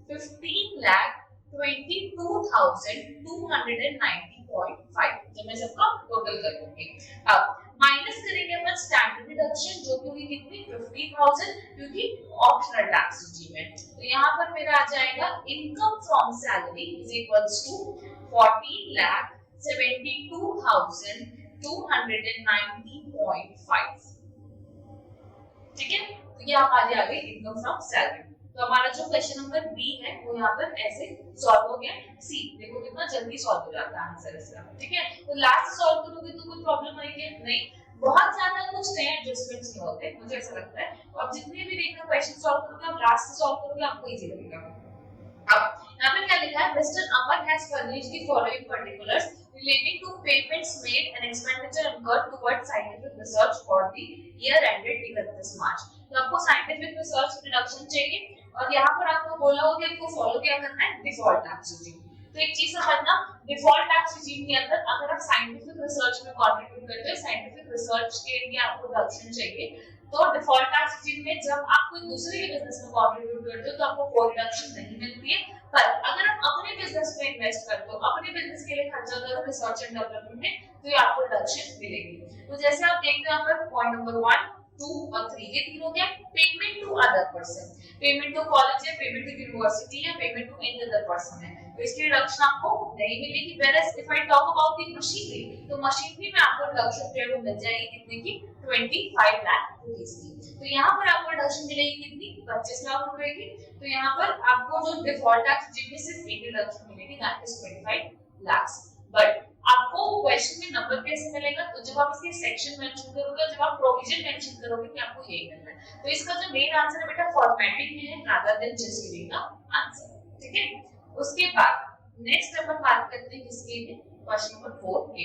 15,22,290.5, जब मैं सबका टोटल करूंगी। अब माइनस करेंगे अपन स्टैंडर्ड डिडक्शन जो कि हुई कितनी, 50,000, क्योंकि ऑप्शनल टैक्स रिजीम है। तो यहाँ पर मेरा आ जाएगा income from salary is equals to 40,72,290.5, ठीक है। तो ये हमारी आ गई इनकम फ्रॉम सैलरी। तो हमारा जो क्वेश्चन नंबर बी है वो यहाँ पर ऐसे सॉल्व हो गया। सी देखो कितना जल्दी सॉल्व हो जाता है आंसर इसका, ठीक है। तो लास्ट सॉल्व करोगे तो कोई प्रॉब्लम आएगी नहीं, बहुत ज्यादा कुछ नए एडजस्टमेंट्स नहीं होते, मुझे ऐसा लगता है। और जितने भी देखना क्वेश्चन सॉल्व करोगे आप लास्ट से सॉल्व करोगे आपको इजी लगेगा। अब यहाँ पे क्या लिखा है, mister Amar has furnished the following particulars relating to payments made and expenditure incurred towards scientific research for the year ended 31 March। तो आपको साइंटिफिक रिसर्च प्रोडक्शन चाहिए, और यहाँ पर आपको बोला होगा आपको फॉलो क्या करना है, डिफॉल्ट टैक्स रिजीम। तो एक चीज समझना, डिफॉल्ट टैक्स रिजीम के अंदर अगर आप साइंटिफिक रिसर्च में कंट्रीब्यूट करते हो, साइंटिफिक रिसर्च के लिए आपको प्रोडक्शन चाहिए, तो डिफॉल्ट टैक्स रिजीम में जब आप कोई दूसरे बिजनेस में कंट्रीब्यूट करते हो तो आपको कोई डिडक्शन नहीं मिलती है। पर अगर आप अपने बिजनेस में इन्वेस्ट करते हो, अपने बिजनेस के लिए खर्चा करो रिसर्च एंड डेवलपमेंट में, तो ये आपको डिडक्शन मिलेगी। तो जैसे आप देखते हैं यहाँ पर पॉइंट नंबर 1, 2 और 3 ये तीन हो गया। Payment to other person, payment to college है, पेमेंट टू यूनिवर्सिटी है, payment to any other person है, तो इसकी डिडक्शन आपको नहीं मिलेगी। Whereas if I talk about the machinery, तो मशीनरी में आपको डिडक्शन जो है वो मिल जाएगी कितने की, 25 लाख रुपीस की। तो यहाँ पर आपको डिडक्शन मिलेगी कितनी, 25 लाख रुपए की। तो यहाँ पर आपको जो डिफॉल्ट टैक्स जिसमें सिर्फ एक डिडक्शन मिलेगी, दैट इज 25 लाख। बट आपको क्वेश्चन में नंबर कैसे मिलेगा, तो जब आप इसके सेक्शन मेंशन करोगे, जब आप प्रोविजन मेंशन करोगे कि आपको यही करना है, तो इसका जो मेन आंसर है बेटा फॉर्मेटिंग है rather than just giving the answer, ठीक है। उसके बाद नेक्स्ट अपन बात करते हैं किसके लिए, क्वेश्चन नंबर 4 के।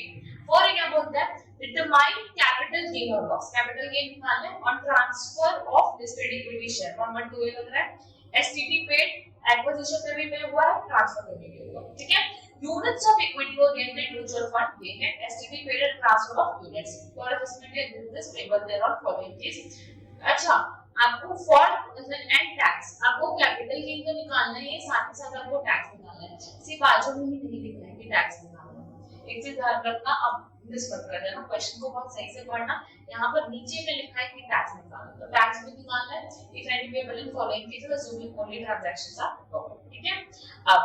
4 क्या बोलता है, डिटरमाइन कैपिटल गेन और लॉस, कैपिटल गेन निकालना है on transfer of listed equity share. 112 ये लग रहा है, एसटीपी पेड एक्विजिशन में भी पे हुआ है, ट्रांसफर में भी हुआ, ठीक है। यूनिट्स ऑफ इक्विटी और गेन इन म्यूचुअल फंड ये है, STP paid and transfer of units for investment in business payable there on following case. अच्छा, आपको फॉर एंड टैक्स आपको कैपिटल गेन का निकालना है, साथ ही साथ आपको टैक्स निकालना है, सिर्फ बाजू में ही नहीं लिखना है कि टैक्स निकालना है। एक चीज ध्यान रखना, अब मिस मत कर देना, क्वेश्चन को बहुत सही से पढ़ना। यहाँ पर नीचे में लिखा है कि टैक्स निकालना, तो टैक्स भी निकालना है। If any payable in following cases assuming only transactions are profit, ठीक है। अब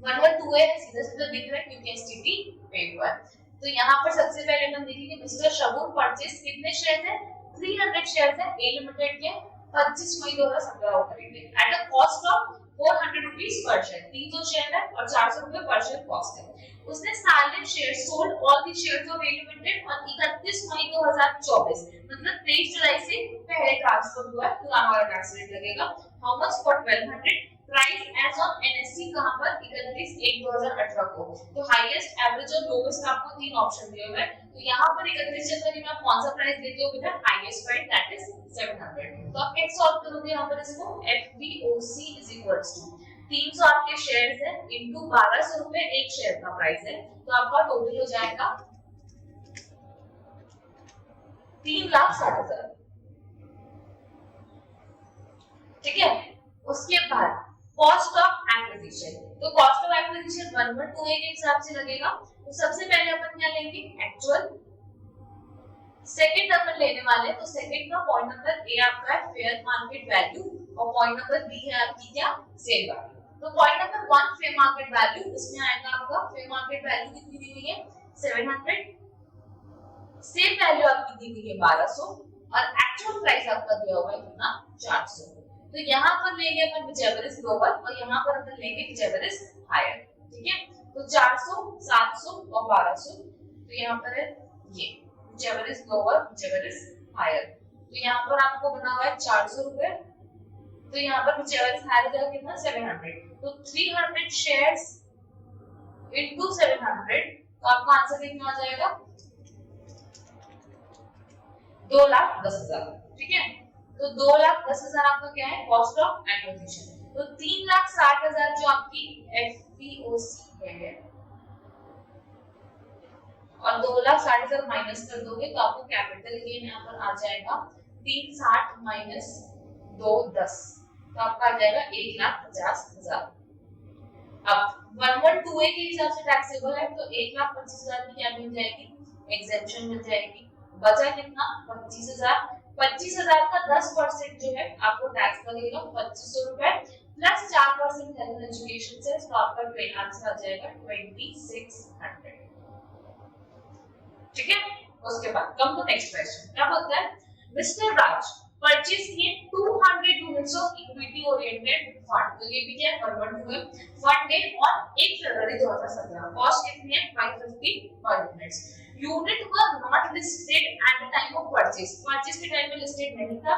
112 है, सीधा सीधा दिख रहा है क्योंकि एसटीपी पेड हुआ है। तो यहाँ पर सबसे पहले हम देखेंगे मिस्टर शगुन परचेज कितने शेयर है, 300 शेयर है ए लिमिटेड के 25 मई 2017 को खरीदे at a cost of 400 rupees per share, 300 share है और 400 रुपए पर शेयर कॉस्ट है। उसने सारे share sold all the shares of A limited और 31 मई 2024 मतलब 23 जुलाई से पहले ट्रांसफर हुआ है, पुराना वाला टैक्स रेट लगेगा। How much for 1200, price as on NSC कहां पर 31/1/2018 को। तो हाईएस्ट, एवरेज और लोवेस्ट आपको तीन ऑप्शन दिए हुए हैं। तो यहां पर 31 जनवरी में आप कौन सा प्राइस देते हो बेटा, हाईएस्ट प्राइस दैट इज 700। तो आप कैसे सॉल्व करोगे यहां पर इसको, FVOC इज इक्वल्स टू 300 आपके शेयर्स है इनटू 1200 रुपए एक शेयर का प्राइस है, तो आपका टोटल हो जाएगा 3,60,000। ठीक है। उसके बाद कॉस्ट ऑफ एक्विजिशन, तो कॉस्ट ऑफ एक्विजिशन 1128 के हिसाब से लगेगा। तो सबसे पहले अपन क्या लेंगे, एक्चुअल। सेकंड अपन लेने वाले, तो सेकंड का पॉइंट नंबर ए आपका है फेयर मार्केट वैल्यू और पॉइंट नंबर बी है आपकी क्या, सेल वैल्यू। तो point number 1 fair market value, इसमें आएगा आपका फेयर मार्केट वैल्यू कितनी दी हुई है 700, सेल वैल्यू आपकी दी हुई है 1200 और एक्चुअल प्राइस आपका दिया हुआ है कितना 400। तो यहाँ पर लेंगे अपन whichever is lower और यहाँ पर अपन लेंगे whichever is higher। ठीक है। तो 400, 700 और 1200, तो यहाँ पर है ये whichever is lower whichever is higher। तो यहाँ पर आपको बना हुआ है 400 रुपए, तो यहाँ पर whichever is higher जाएगा कितना 700। तो 300 शेयर्स into 700, तो आपका आंसर कितना आ जाएगा 2,10,000। ठीक है। तो 2,10,000 आपका क्या है कॉस्ट ऑफ एक्विजिशन। तो 3,60,000 जो आपकी FVOC है और 2,60,000 माइनस कर दोगे तो आपको कैपिटल गेन यहाँ पर आ जाएगा 360 माइनस 210, तो आपका आ जाएगा 1,50,000। अब 1128 के हिसाब से टैक्सेबल है, तो 1,25,000 की क्या मिल जाएगी, एग्जेम्पशन मिल जाएगी। बचा कितना 25,000, 25,000 का 10% जो है आपको टैक्स लगेगा 2,500 रुपए प्लस 4% हेल्थ एजुकेशन से, तो आपका आंसर आ जाएगा 2,600। ठीक है। उसके बाद कम टू नेक्स्ट क्वेश्चन, क्या बोलता है, मिस्टर राज परचेज किए 200 units of equity oriented fund. तो ये भी क्या है 112 है, fund day on 1 February 2017, cost कितनी है 550 पर units. Unit were not listed at the time of purchase, purchase के टाइम में लिस्टेड नहीं था।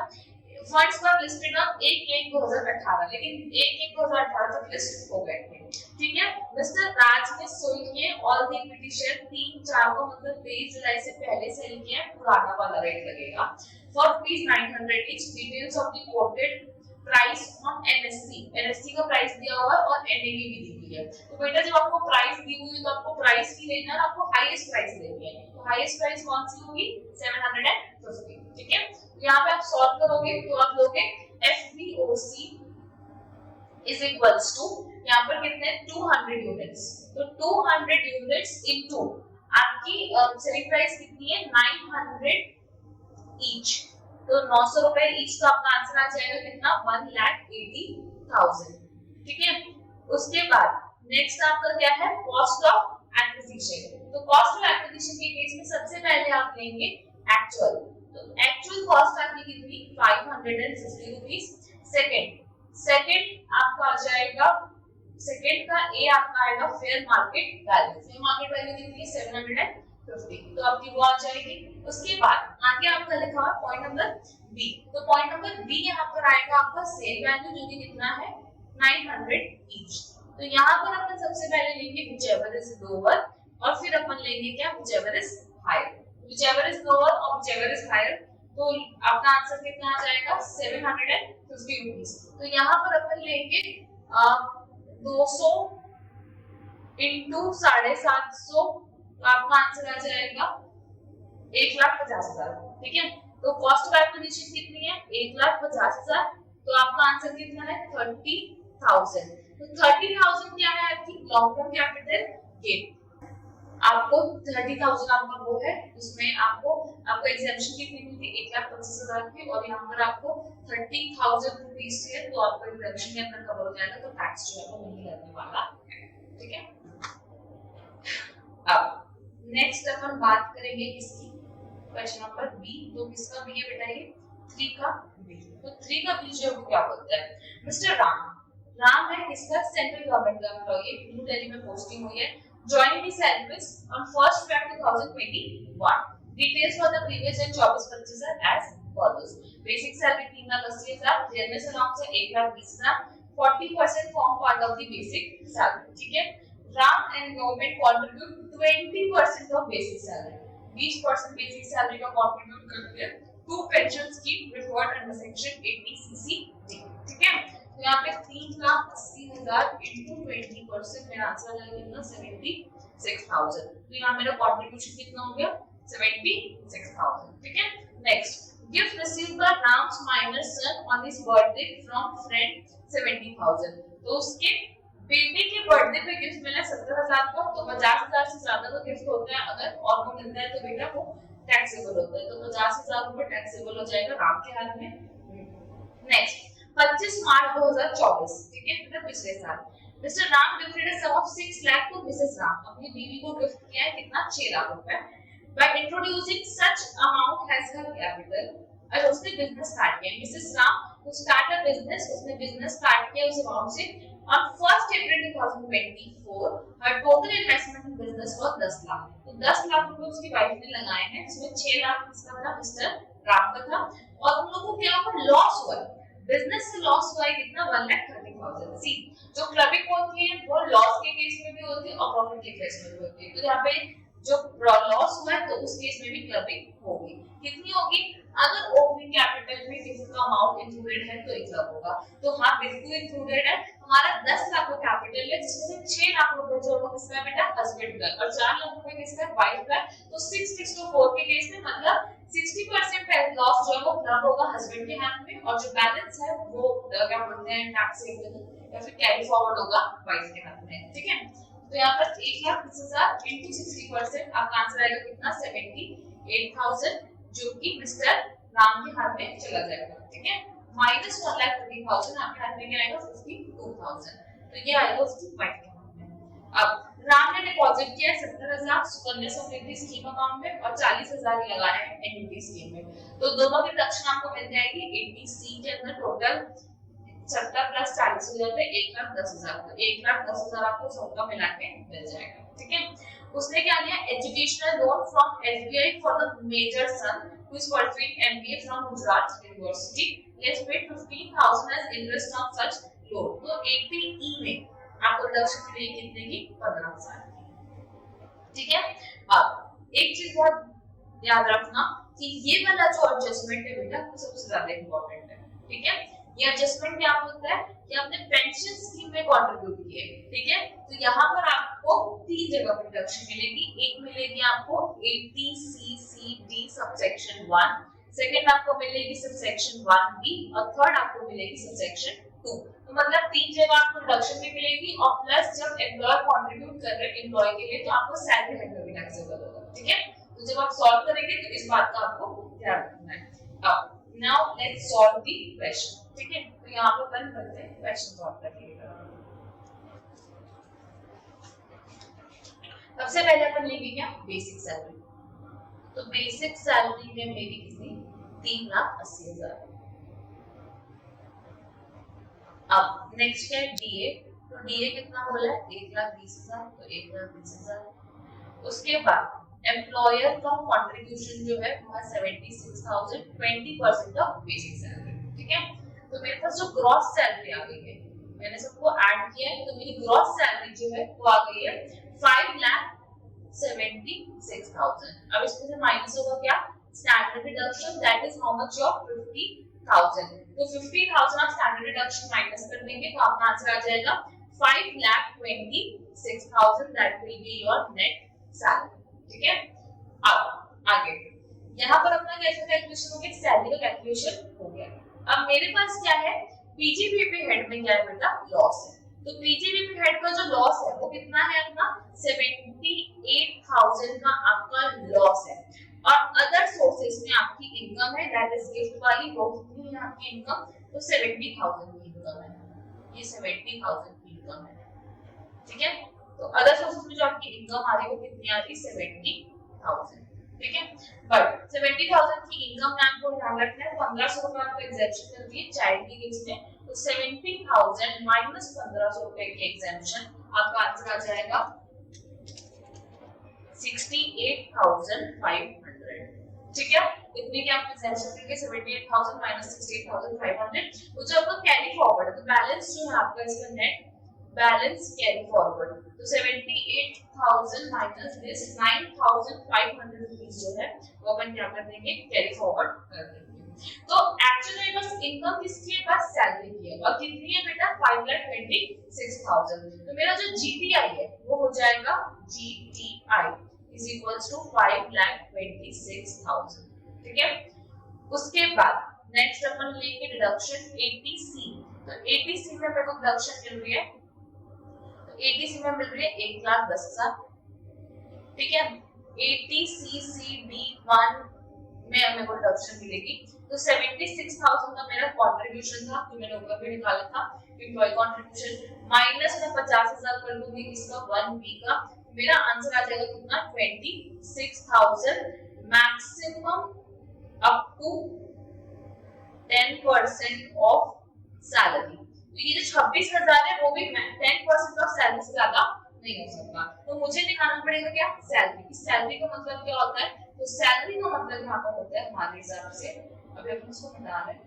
फंड्स वर लिस्टेड ऑन 1/1/2018, लेकिन 1/1/2018 तक लिस्ट हो गए थे। ठीक है। मिस्टर राज ने सोल्ड किए ऑल द इक्विटी शेयर 3/4 को मतलब 23 जुलाई से पहले सेल किए, पुराना वाला रेट लगेगा for ₹900 each। Details of the coated price on NSC का प्राइस दिया हुआ है और एनएवी भी दी हुई है। तो बेटा जब आपको प्राइस दी हुई है तो आपको प्राइस की लेना है, आपको हाईएस्ट प्राइस लेनी है। तो हाईएस्ट प्राइस कौन सी होगी 750। ठीक है। तो यहाँ पे आप सॉल्व करोगे तो आप लोगे FVOC इज इक्वल्स टू, यहाँ पर कितने 200 यूनिट्स, तो 200 यूनिट्स इनटू आपकी सेलिंग प्राइस कितनी है 900 ईच, तो 900 रुपए ईच, तो आपका आंसर आ जाएगा कितना 1,80,000। ठीक है। उसके बाद नेक्स्ट आपका क्या है कॉस्ट ऑफ एक्विजिशन। तो कॉस्ट ऑफ एक्विजिशन के केस में सबसे पहले आप लेंगे एक्चुअल, तो एक्चुअल कॉस्ट आपकी कितनी 550 रुपीस। सेकंड आपका आ जाएगा, सेकंड का ए आपका आएगा fair market value, fair market value कितनी है 750, तो आपकी वो आ जाएगी। उसके बाद आगे आपका लिखा हुआ पॉइंट नंबर बी, तो पॉइंट नंबर बी यहाँ पर आएगा आपका सेल वैल्यू जो कि कितना है 900 ईच। तो यहाँ पर अपन सबसे पहले लेंगे whichever is lower और फिर अपन लेंगे क्या whichever is higher, whichever is lower और whichever is higher, तो आपका आंसर कितना आ जाएगा 750 रुपीस। तो यहाँ पर अपन लेंगे 200 इंटू 750, तो आपका आंसर आ जाएगा 1,50,000। ठीक है। तो कॉस्ट ऑफ एक्विजिशन कितनी है 1,50,000, तो आपका आंसर कितना है 30,000। तो 30,000 क्या है आपकी लॉन्ग टर्म कैपिटल गेन, आपको 30,000 आपका वो है, उसमें आपको एग्जेम्पशन कितनी मिलती है 1,25,000 की, और यहाँ पर आपको 30,000 रुपीस है, तो आपको एग्जेम्पशन के अंदर कवर हो जाएगा, तो टैक्स जो है वो नहीं लगने वाला है। ठीक है। अब नेक्स्ट अपन बात करेंगे किसकी, क्वेश्चन नंबर बी, तो किसका बी है बेटा ये 3 का बी। तो 3 का बी जो है वो क्या बोलता है, मिस्टर राम है किसका, सेंट्रल गवर्नमेंट का एम्प्लॉई, न्यू दिल्ली में पोस्टिंग हुई है, joined the service on 1st Feb 2021. Details for the previous and 24-25 are as follows. Basic salary 3,80,000, generous allowance है 1,20,000, 40% form part of the basic salary. ठीक है, Ram and government contribute 20% of basic salary. 20% basic salary का contribute करते हैं to pension scheme referred under section 80CC. ठीक है, तो यहाँ पे 3,80,000 into 20% मेरा आंसर आ जाएगा कितना, 76,000. तो यहाँ मेरा contribution कितना हो गया, 76,000. ठीक है, next gift received by Ram's minor son on his birthday from friend 70,000. तो उसके बेटे के बर्थडे पे गिफ्ट मिला 70,000 का, तो 50,000 से ज्यादा का गिफ्ट होता है अगर और वो मिलता है तो बेटा वो टैक्सेबल होता है, तो 50,000 रुपए टैक्सेबल हो जाएगा राम के हाथ में. नेक्स्ट 25 मार्च 2024, ठीक है, मतलब पिछले साल, Mr Ram gifted a sum of 6 lakh to Mrs Ram. अपनी बीवी को गिफ्ट किया है कितना, 6 लाख रुपए. By introducing such amount has her capital, और उसने बिजनेस स्टार्ट किया, मिसेस राम को स्टार्ट अ बिजनेस, उसने बिजनेस स्टार्ट किया उस अमाउंट से. On 1st April 2024, her total investment in business was 10 lakh. तो 10 लाख रुपए उसकी वाइफ ने लगाए हैं, इसमें 6 लाख किसका था, मिस्टर राम का था. और उन लोगों को क्या हुआ, लॉस हुआ, बिजनेस से लॉस हुआ है कितना, 1,30,000. सी जो क्लबिंग होती है वो लॉस के केस में भी होती है और प्रॉफिट के केस में भी होती है. तो यहाँ पे जो लॉस हुआ है तो उस केस में भी क्लबिंग होगी. कितनी होगी, अगर ओपनिंग कैपिटल में किसी का अमाउंट इंक्लूडेड है तो 1 लाख होगा. तो हाँ बिल्कुल इंक्लूडेड है, हमारा 10 लाख का कैपिटल है जिसमें से 6 लाख रुपए जो है किसका है बेटा, हस्बैंड का, और 4 लाख रुपए किसका है, वाइफ का. तो 6:4 के केस में मतलब 60% लॉस जो है वो क्लब होगा हस्बैंड के हाथ में, और जो बैलेंस है वो क्या बोलते हैं टैक्सेबल या फिर कैरी फॉरवर्ड होगा वाइफ के हाथ में. ठीक है, तो यहाँ पर 1,20,000 into 60% आपका आंसर आएगा कितना, 78,000, जो कि मिस्टर राम के हाथ में चला जाएगा. ठीक है, माइनस 1,30,000 आपके हाथ में क्या आएगा, 52,000. तो ये आएगा उसकी वाइफ के हाथ में. अब राम ने डिपॉजिट किया 70,000 सुकन्या समृद्धि स्कीम अकाउंट में और 40,000 लगाए हैं एनयूटी स्कीम में. तो दोनों की डिडक्शन आपको मिल जाएगी 80C के अंदर. टोटल 70 प्लस 40 हो जाता है 1,10,000. तो 1,10,000 आपको सबका मिला के मिल जाएगा. ठीक है, उसने क्या लिया, educational loan from SBI for the major son who is pursuing MBA from Gujarat University. Let's pay 15,000 as interest on such loan. तो 80E में आपको डिडक्शन मिलेगी कितने की, 15,000 की. ठीक है, अब एक चीज बहुत याद रखना कि ये वाला जो एडजस्टमेंट है बेटा वो सबसे ज्यादा इंपॉर्टेंट है. ठीक है, ये एडजस्टमेंट क्या होता है कि आपने पेंशन स्कीम में कंट्रीब्यूट किए. ठीक है, तो यहाँ पर आपको 3 जगह पर डिडक्शन मिलेगी. एक मिलेगी आपको 80CCD सबसेक्शन 1, सेकंड आपको मिलेगी सबसेक्शन 1B और थर्ड आपको मिलेगी सबसेक्शन 2. तो मतलब 3 जगह आपको डिडक्शन भी मिलेगी और प्लस जब एम्प्लॉयर कंट्रीब्यूट कर रहे हैं एम्प्लॉय के लिए तो आपको सैलरी हेड में भी टैक्सेबल होगा. ठीक है, तो जब आप सॉल्व करेंगे तो इस बात का आपको ध्यान रखना है. अब now let's solve the question. ठीक है, तो यहाँ पर अपन करते हैं क्वेश्चन सॉल्व करेंगे. सबसे पहले अपन लेंगे क्या, बेसिक सैलरी. तो बेसिक सैलरी है मेरी कितनी, 3,80,000. अब नेक्स्ट है डीए. तो डीए कितना बोला है, 1,20,000. तो 1,20,000. उसके बाद एम्प्लॉयर का कंट्रीब्यूशन जो है वो है 76,000, 20% ऑफ बेसिक सैलरी. ठीक है, तो मेरे पास जो ग्रॉस सैलरी आ गई है, मैंने सबको ऐड किया है, तो मेरी ग्रॉस सैलरी जो है वो आ गई है 5,76,000. अब इसमें से माइनस होगा क्या, standard deduction, that is how much of 50,000. तो 50,000 आप स्टैंडर्ड डिडक्शन माइनस कर देंगे तो आपका आंसर आ जाएगा 5,26,000. That will be your net salary. ठीक है, अब आगे यहाँ पर अपना कैसे कैलकुलेशन हो गया, सैलरी का कैलकुलेशन हो गया. अब मेरे पास क्या है, पीजीबीपी हेड में क्या है बेटा, लॉस है. तो पीजीबीपी हेड का जो लॉस है वो कितना है अपना, 78,000 का आपका लॉस है. और अदर सोर्सेस में आपकी इनकम है, दैट इज गिफ्ट वाली, वो कितनी है आपकी इनकम, तो 70,000 की इनकम है. ये 70,000 की इनकम है. ठीक है, तो अदर सोर्सेस में जो आपकी इनकम आ रही है वो कितनी आ रही है, 70,000. ठीक है। बट 70,000 की इनकम में आपको ध्यान रखना है 1500 रुपए आपको एग्जेम्पशन मिलती है चाइल्ड की केस में, तो 70,000 माइनस 1500 रुपए की एग्जेम्पशन, आपका आंसर आ जाएगा 68,500। ठीक है, इतने की आपको एग्जेम्पशन मिलेंगे 78,000 माइनस 68,500, तो जो आपका कैरी फॉरवर्ड है, तो बैलेंस जो है आपका इसका नेट बैलेंस कैरी फॉरवर्ड, तो 78,000 माइनस दिस 9,500 रुपीस जो है वो अपन क्या कर देंगे, कैरी फॉरवर्ड कर देंगे। तो एक्चुअली मेरे पास इनकम किसकी है, बस सैलरी की है, और कितनी है बेटा 5,26,000, तो मेरा जो जीटीआई है वो हो जाएगा जीटीआई इज इक्वल्स टू 5,26,000। ठीक है, उसके बाद नेक्स्ट अपन लेंगे डिडक्शन एटीसी, तो एटीसी में मेरे को डिडक्शन मिल रही है, एटीसी में मिल रही है 1,10,000। ठीक है, एटीसीसीडी1 में मेरे को डिडक्शन मिलेगी, तो 76,000 का मेरा कंट्रीब्यूशन था, तो मैंने ऊपर भी निकाला था एम्प्लॉय कंट्रीब्यूशन, माइनस में 50,000 कर दूंगी इसका 1 का, मेरा आंसर आ जाएगा कितना 26,000 maximum up to 10% of salary. तो ये जो 26,000 है वो भी 10% ऑफ सैलरी से ज्यादा नहीं हो सकता, तो मुझे निकालना पड़ेगा क्या, सैलरी। इस सैलरी का मतलब क्या होता है, तो सैलरी का मतलब यहाँ पर होता है हमारे हिसाब से, अभी अपन इसको बता रहे हैं,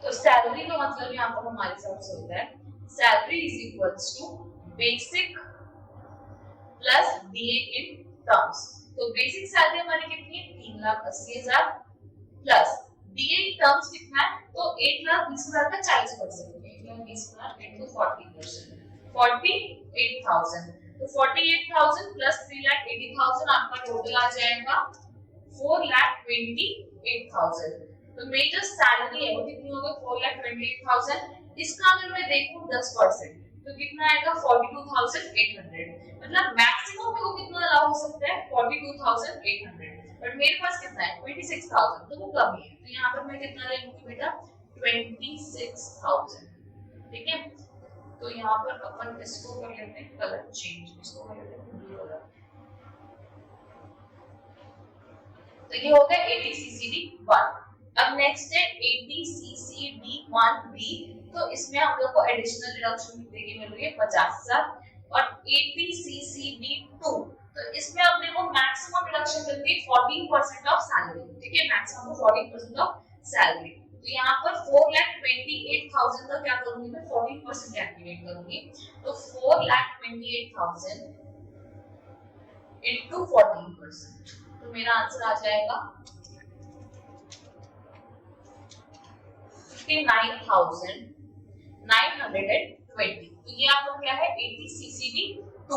तो सैलरी का मतलब यहाँ पर हमारे हिसाब से होता है salary is equals to basic plus DA in terms. तो बेसिक सैलरी हमारी कितनी है 3,80,000 प्लस डीए इन टर्म्स कितना है, तो 1,20,000 का 40%, 1,20,000 into 40%, 48,000, तो 48,000 प्लस 3,80,000 आपका टोटल आ जाएगा 4,28,000। तो मेरी जो सैलरी है वो कितनी होगी 4,28,000, इसका अगर मैं देखूं 10% तो कितना आएगा 42,800, मतलब मैक्सिमम मेरे को कितना अलाउ हो सकता है 42,800, बट मेरे पास कितना है 26,000, तो वो कम है, तो यहाँ पर मैं कितना ले लूंगी बेटा 26,000। ठीक है, तो यहाँ पर अपन इसको कर लेते हैं कलर चेंज, इसको कर लेते हैं ब्लू कलर, तो ये हो गया ATCCD1। अब नेक्स्ट है ATCCD1B, तो इसमें हम लोग को एडिशनल डिडक्शन मिल रही है 50,000, और ATCCD2 तो इसमें अपने को मैक्सिमम डिडक्शन मिलती है 14% ऑफ सैलरी। ठीक है, मैक्सिमम 14% ऑफ सैलरी, तो यहाँ पर 4,28,000 का क्या करूंगी मैं 14% कैलकुलेट करूंगी, तो 4,28,000 into 14%, तो मेरा आंसर आ जाएगा 59,920। तो ये आपका क्या है ATCCD2।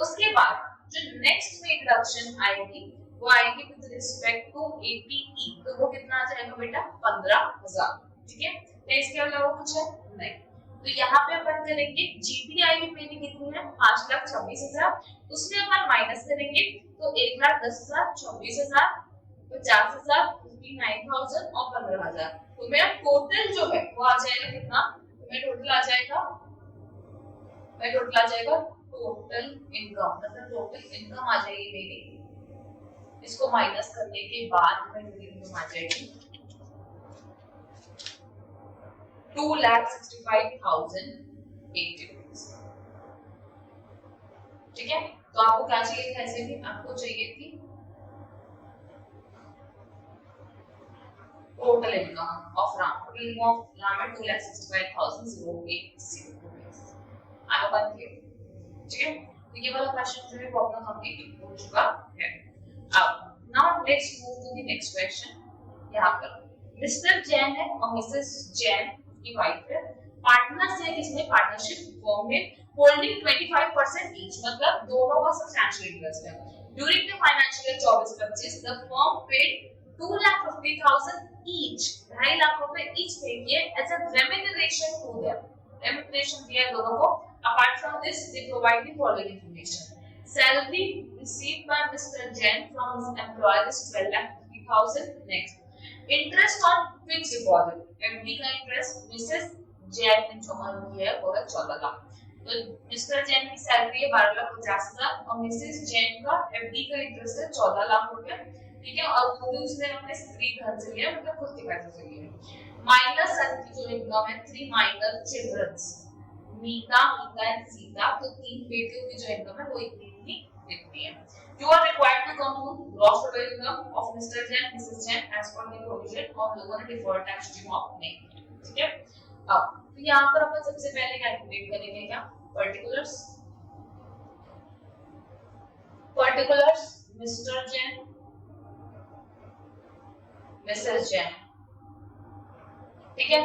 उसके बाद जो नेक्स्ट में डिडक्शन आएगी वो आएगी विद रिस्पेक्ट टू ATE, तो वो कितना आ जाएगा बेटा 15,000। ठीक है, तो इसके अलावा कुछ है नहीं, तो यहाँ पे अपन करेंगे GTI की मेरी कितनी है 5,26,000, उसमें अपन माइनस करेंगे तो 1,10,000, 26,000, 50,000, 59,000 और 15,000, तो मेरा टोटल जो है वो आ जाएगा कितना, तो मेरा टोटल आ जाएगा टोटल इनकम, मतलब टोटल इनकम आ जाएगी मेरी, इसको माइनस करने के बाद मेरी इनकम आ जाएगी 2,65,080 रुपीस। ठीक है, तो आपको क्या चाहिए था, ऐसे भी आपको चाहिए थी total income of Ram, total income of Ram है 2,65,080 rupees. I hope I clear. ठीक है, तो ये वाला क्वेश्चन जो है वो अपना कंप्लीट हो चुका है। अब now let's move to the next question. यहाँ पर मिस्टर जैन है और मिसेस जैन की वाइफ है, पार्टनर्स है किसमें पार्टनरशिप फॉर्म में, होल्डिंग 25% ईच, मतलब दोनों का सब्सटेंशियल इंटरेस्ट है। During the financial year 24-25 the firm paid 2,50,000 each, 2.5 lakh रुपए ईच पे किए as a remuneration to them, remuneration दिया दोनों को। Apart from this they provide the following information, salary received by Mr Jain from his employer is 12,50,000। Next, interest on fixed deposit, FD का इंटरेस्ट मिसेस जैन ने जो अर्न किया है वो है 14 लाख। तो मिस्टर जैन की सैलरी है 12,50,000 और मिसेस जैन का एफडी का इंटरेस्ट है 14 लाख रुपए, ठीक है, और वो भी उसने अपने स्त्री धन से लिया, मतलब खुद के पैसे से लिया। माइनस सन की जो इनकम है 3 minor childrens, Meeta, Meeta and Sita, तो 3 बेटियों की जो इनकम है वो इतनी है। You are required to compute gross total income of Mr. Jain, Mrs. Jain as per the provision और लोगों ने deferred tax stream of नहीं किया, ठीक है। अब तो यहाँ पर अपन सबसे पहले कैलकुलेट करेंगे क्या, particulars, Mr. Jain, Mrs. Jain, ठीक है,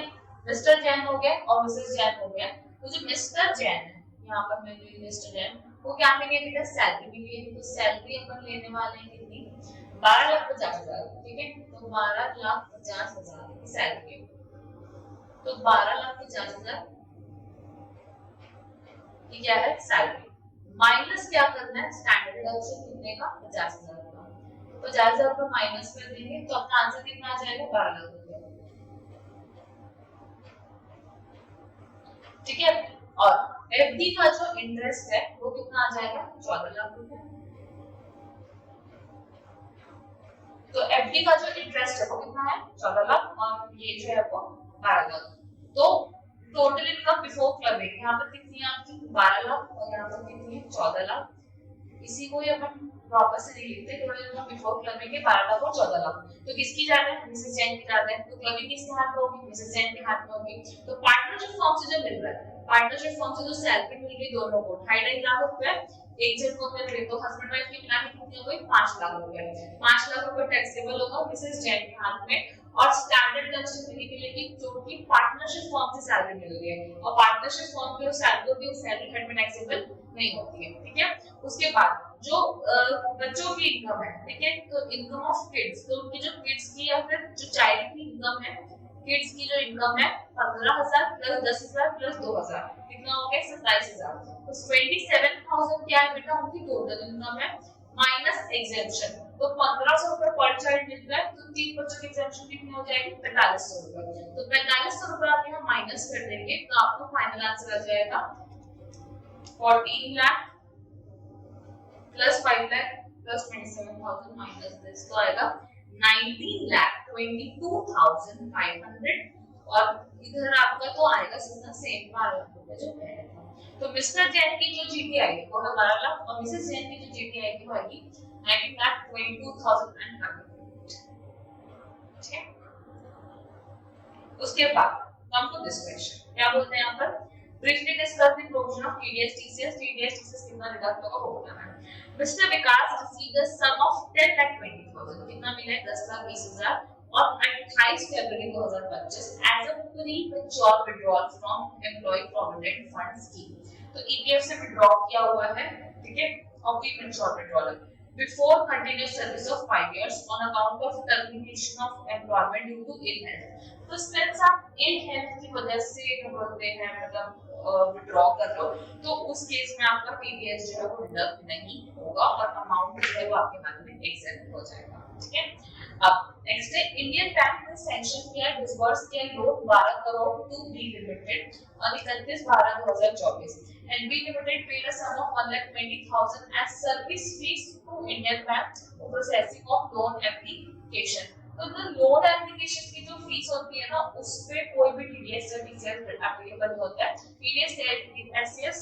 मिस्टर जैन हो गया और मिसेस जैन हो गया। तो जो मिस्टर जैन है यहाँ पर मैं जो मिस्टर जैन वो क्या मिली है बेटा, सैलरी मिली है। तो सैलरी अपन लेने वाले हैं कितनी, 12,50,000, ठीक है। तो 12,50,000 की सैलरी है, तो 12,50,000 की क्या है सैलरी, माइनस क्या करना है, स्टैंडर्ड डिडक्शन कितने का, 50,000 का। 50,000 का माइनस कर देंगे तो अपना आंसर कितना आ जाएगा, 12 लाख रुपए, ठीक है। और एफडी का जो इंटरेस्ट है वो कितना आ जाएगा, 14 लाख रुपए। तो एफडी का जो इंटरेस्ट है वो कितना है, 14 लाख, और ये जो है वो 12 लाख। तो टोटल इनकम बिफोर क्लबिंग यहाँ पर कितनी है आपकी, 12 लाख, और यहाँ पर कितनी है, 14 लाख। इसी को ही अपन वापस से लिखते हैं, टोटल इनकम बिफोर क्लबिंग के 12 लाख और 14 लाख। तो किसकी ज्यादा है, मिसेस जैन की ज्यादा है, तो क्लबिंग किसके हाथ में होगी, मिसेस जैन के हाथ में होगी। तो पार्टनरशिप फॉर्म से जो मिल रहा है, पार्टनरशिप फॉर्म से जो सैलरी मिल रही है दोनों को 2.5 लाख रुपए, एक जन को मिल रही, तो हस्बैंड वाइफ की मिला के कितनी हो गई, 5 लाख रुपए। 5 लाख रुपए टैक्सेबल होगा मिसेस जैन के हाथ में, और स्टैंडर्ड डिडक्शन मिलेगी जो कि पार्टनरशिप फॉर्म से सैलरी मिल रही है, और पार्टनरशिप फॉर्म की जो सैलरी होती है वो सैलरी हेड में टैक्सेबल नहीं होती है, ठीक है। उसके बाद जो बच्चों की इनकम है, ठीक है, तो इनकम ऑफ किड्स, तो उनकी जो किड्स की या फिर जो चाइल्ड की इनकम है, किड्स की जो इनकम है 15,000 प्लस 10,000 प्लस 2,000, कितना हो गया, 27,000। तो 27,000 क्या है बेटा, उनकी टोटल इनकम है, माइनस एग्जेम्पशन। तो 1,500 रुपए पर चाइल्ड मिल रहा है, तो 3 बच्चों की एग्जेम्पशन कितनी हो जाएगी, 4,500 रुपए। तो 4,500 रुपए आप यहाँ माइनस कर देंगे तो आपको फाइनल आंसर आ जाएगा 14 lakh plus 5 lakh plus 27,000 minus this, तो आएगा 19,22,500, और इधर आपका तो आएगा सीधा सेम 12 लाख रुपए जो पहले था। तो मिस्टर जैन की जो जीटी आएगी वो है 12 लाख, और मिसेस जैन की जो जीटी आएगी वो आएगी 19,22,500, ठीक है। उसके बाद कम टू दिस क्वेश्चन, क्या बोलते हैं यहाँ पर, briefly discuss the provision of TDS TCS कितना डिडक्ट होगा वो बताना है। Mister Vikas received the sum of 10,20,000, कितना मिला है, 10,20,000 और 28 फरवरी 2025 as a premature withdrawal from employee provident fund scheme। तो EPF से विड्रॉ किया हुआ है, ठीक है, और premature withdrawal before continuous service of 5 years on account of termination of employment due to ill health। तो स्पेंस आप इल हेल्थ की वजह से बोलते हैं, मतलब विड्रॉ कर लो, तो उस केस में आपका टीडीएस जो है वो डिडक्ट नहीं होगा और अमाउंट जो है वो आपके हाथ में एग्जेम्प्ट हो जाएगा, ठीक है। अब नेक्स्ट है, इंडियन बैंक ने सैंक्शन किया, डिसबर्स किया loan 12 crore to B limited on 31/12/2024 and B Limited paid a sum of 1,20,000 as service fees to Indian Bank for processing of loan application। तो जो लोन एप्लीकेशन की जो फीस होती है ना, उस पे कोई भी टीडीएस या टीसीएस एप्लीकेबल होता है। टीडीएस एससीएस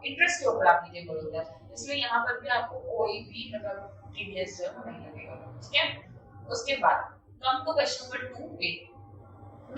इंटरेस्ट के ऊपर एप्लीकेबल होता है, इसलिए यहाँ पर भी आपको कोई भी मतलब टीडीएस जो है नहीं लगेगा, ठीक है। उसके बाद come to question number 2a,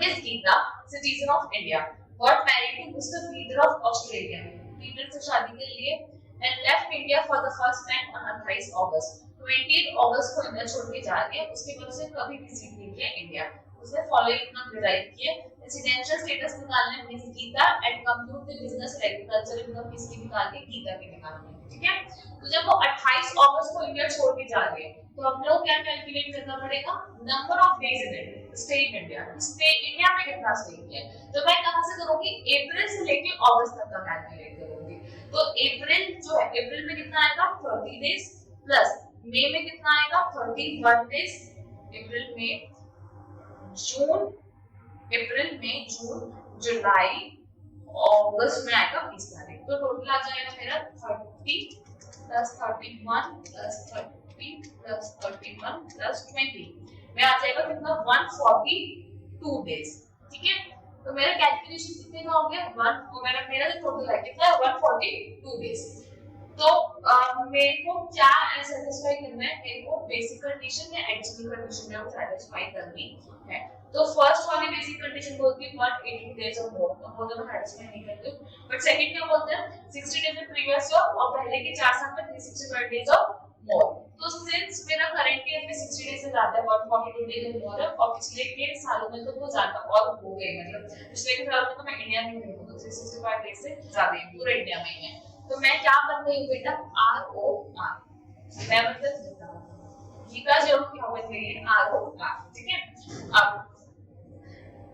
Miss Geeta citizen of India got married to Mr. Peter of Australia, Peter से शादी के लिए and left India for the first time on 28 अगस्त। 28 अगस्त को इंडिया छोड़ के जा रही है, उसके बाद उसे कभी विजिट नहीं किया इंडिया। उसने फॉलोइंग इनकम डिराइव किए, रेजिडेंशियल स्टेटस निकालने Miss Geeta and compute the business agriculture income किसकी निकाल के, गीता की निकालनी है, ठीक है। तो जब वो 28 अगस्त को इंडिया छोड़ के जा रही है तो हम लोग क्या कैलकुलेट करना पड़ेगा, number of days in stay in India, stay India में कितना स्टे किया है। तो मैं कहां से करूंगी, अप्रैल से लेके अगस्त तक का कैलकुलेट करूंगी। तो अप्रैल जो है, अप्रैल में कितना आएगा 30 डेज प्लस मई में कितना आएगा 31 डेज, अप्रैल में जून जुलाई अगस्त में आएगा 20 तारीख, तो टोटल आ जाएगा मेरा 30 प्लस 31 प्लस 30 प्लस 31 प्लस 20 में आ जाएगा कितना 142 डेज। ठीक है, तो मेरा कैलकुलेशन कितने का हो गया 1 और मेरा जो टोटल है कितना है 142 डेज। तो मेरे को क्या सेटिस्फाई करना है, मेरे को बेसिक कंडीशन या एडिशनल कंडीशन में सेटिस्फाई करनी है। तो फर्स्ट वाली बेसिक कंडीशन बोलती है 180 डेज और मोर, तो वो तो मैं सेटिस्फाई नहीं करती हूं। बट सेकंड क्या बोलते हैं 60 डेज इन प्रीवियस ईयर और पहले के 4 साल में 365 डेज और मोर। तो सिंस मेरा करंट ईयर में 60 डेज से ज्यादा है 142 डेज और मोर है, और पिछले के सालों में तो वो ज्यादा और हो गए, मतलब पिछले के सालों में तो मैं इंडिया में ही हूं, तो 365 डेज से ज्यादा है पूरे इंडिया में ही है। तो मैं क्या बन गई हूं बेटा ROR, मैं मतलब गीता जो क्या बन गई है ROR। ठीक है, अब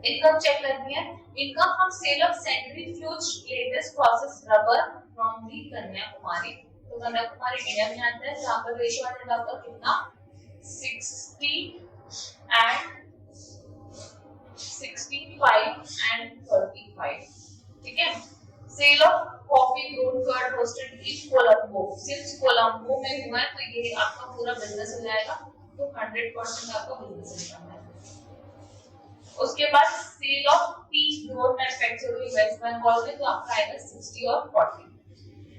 इनकम चेक करनी है। Income from sale of centrifuge latest process rubber from the Kanyakumari, तो कन्याकुमारी इंडिया में आता है, जहां पर रेशियो आ जाएगा आपका कितना 60 एंड 65 एंड 35। ठीक है, sale of coffee grown cured roasted in Colombo, since Colombo में हुआ है तो ये आपका पूरा बिजनेस हो जाएगा, तो 100% आपका बिजनेस इनकम है। उसके बाद sale of tea grown manufacturing West Bengal में, तो आपका आएगा 60 और 40।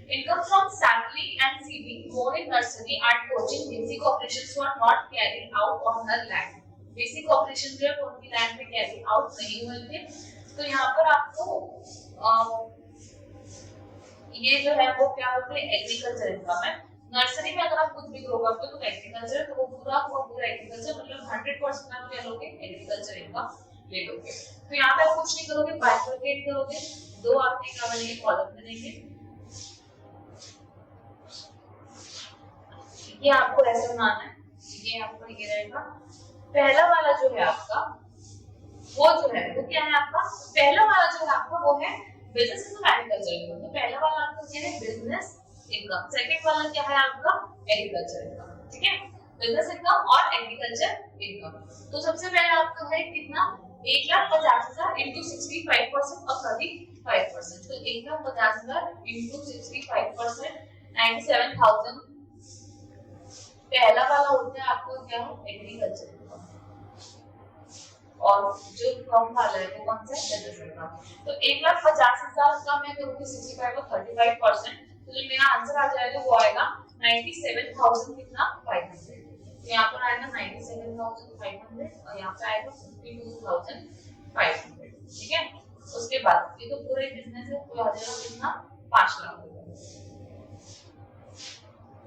Income from sapling and seeding grown in nursery and coaching, basic operations were not carried out on her land, basic operation जो है उनकी लैंड पे कैरी आउट नहीं हुए थे। तो यहाँ पर आपको ये जो है वो क्या होते हैं एग्रीकल्चर इनकम है। नर्सरी में अगर आप कुछ भी ग्रो करते हो तो एग्रीकल्चर, तो वो पूरा एग्रीकल्चर, मतलब 100% आप क्या लोगे एग्रीकल्चर इनकम ले लोगे। तो यहाँ पे आप कुछ नहीं करोगे, बाइफरकेट करोगे, दो आपके क्या बनेंगे कॉलम बनेंगे। ये आपको ऐसे बनाना है, ये आपका ये रहेगा। पहला वाला जो है आपका वो जो है वो क्या है आपका, पहला वाला जो है आपका वो है बिजनेस इनकम एग्रीकल्चर इनकम। तो पहला वाला आपका क्या है बिजनेस इनकम, सेकंड वाला क्या है आपका एग्रीकल्चर इनकम। ठीक है, बिजनेस इनकम और एग्रीकल्चर इनकम। तो सबसे पहले आपका है कितना 1,50,000 into 65% और 35%, तो 1,50,000 into 65% 97,000 पहला वाला होता है आपको क्या है एग्रीकल्चर इनकम, और जो कम वाला है वो कौन सा है बिजनेस इनकम। तो 1,50,000 का मैं करूंगी 65 और 35%, तो जो मेरा आंसर आ जाएगा वो आएगा 97,000 कितना 500। तो यहाँ पर आएगा 97,500 और यहाँ पे आएगा 52,500। ठीक है, उसके बाद ये तो पूरे बिजनेस है, तो आ जाएगा कितना 5 लाख रुपए।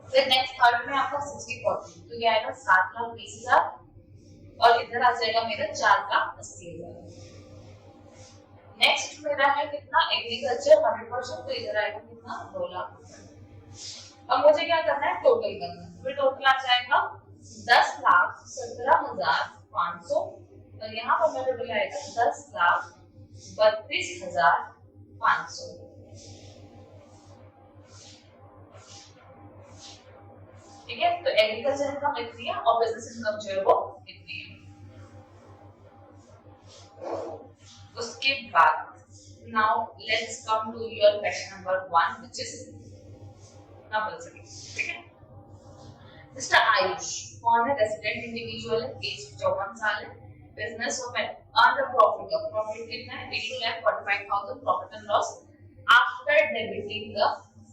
फिर नेक्स्ट थर्ड में आपका 60-40, तो ये आएगा 7,20,000 और इधर आ जाएगा मेरा 4,80,000। नेक्स्ट मेरा है कितना एग्रीकल्चर 100%, तो इधर आएगा कितना 2 लाख। अब मुझे क्या करना है टोटल करना है, फिर टोटल आ जाएगा 10,17,500 और यहाँ पर मेरा टोटल आएगा 10,32,500। ठीक है, तो एग्रीकल्चर इनकम इतनी है और बिजनेस इनकम जो है वो इतनी है। उसके बाद now let's come to your question number 1 which is compulsory. ठीक है, मिस्टर आयुष कौन है, रेजिडेंट इंडिविजुअल है, एज 54 साल है, बिजनेस ऑफ अर्न प्रॉफिट कितना है 82,45,000 profit and loss after debiting the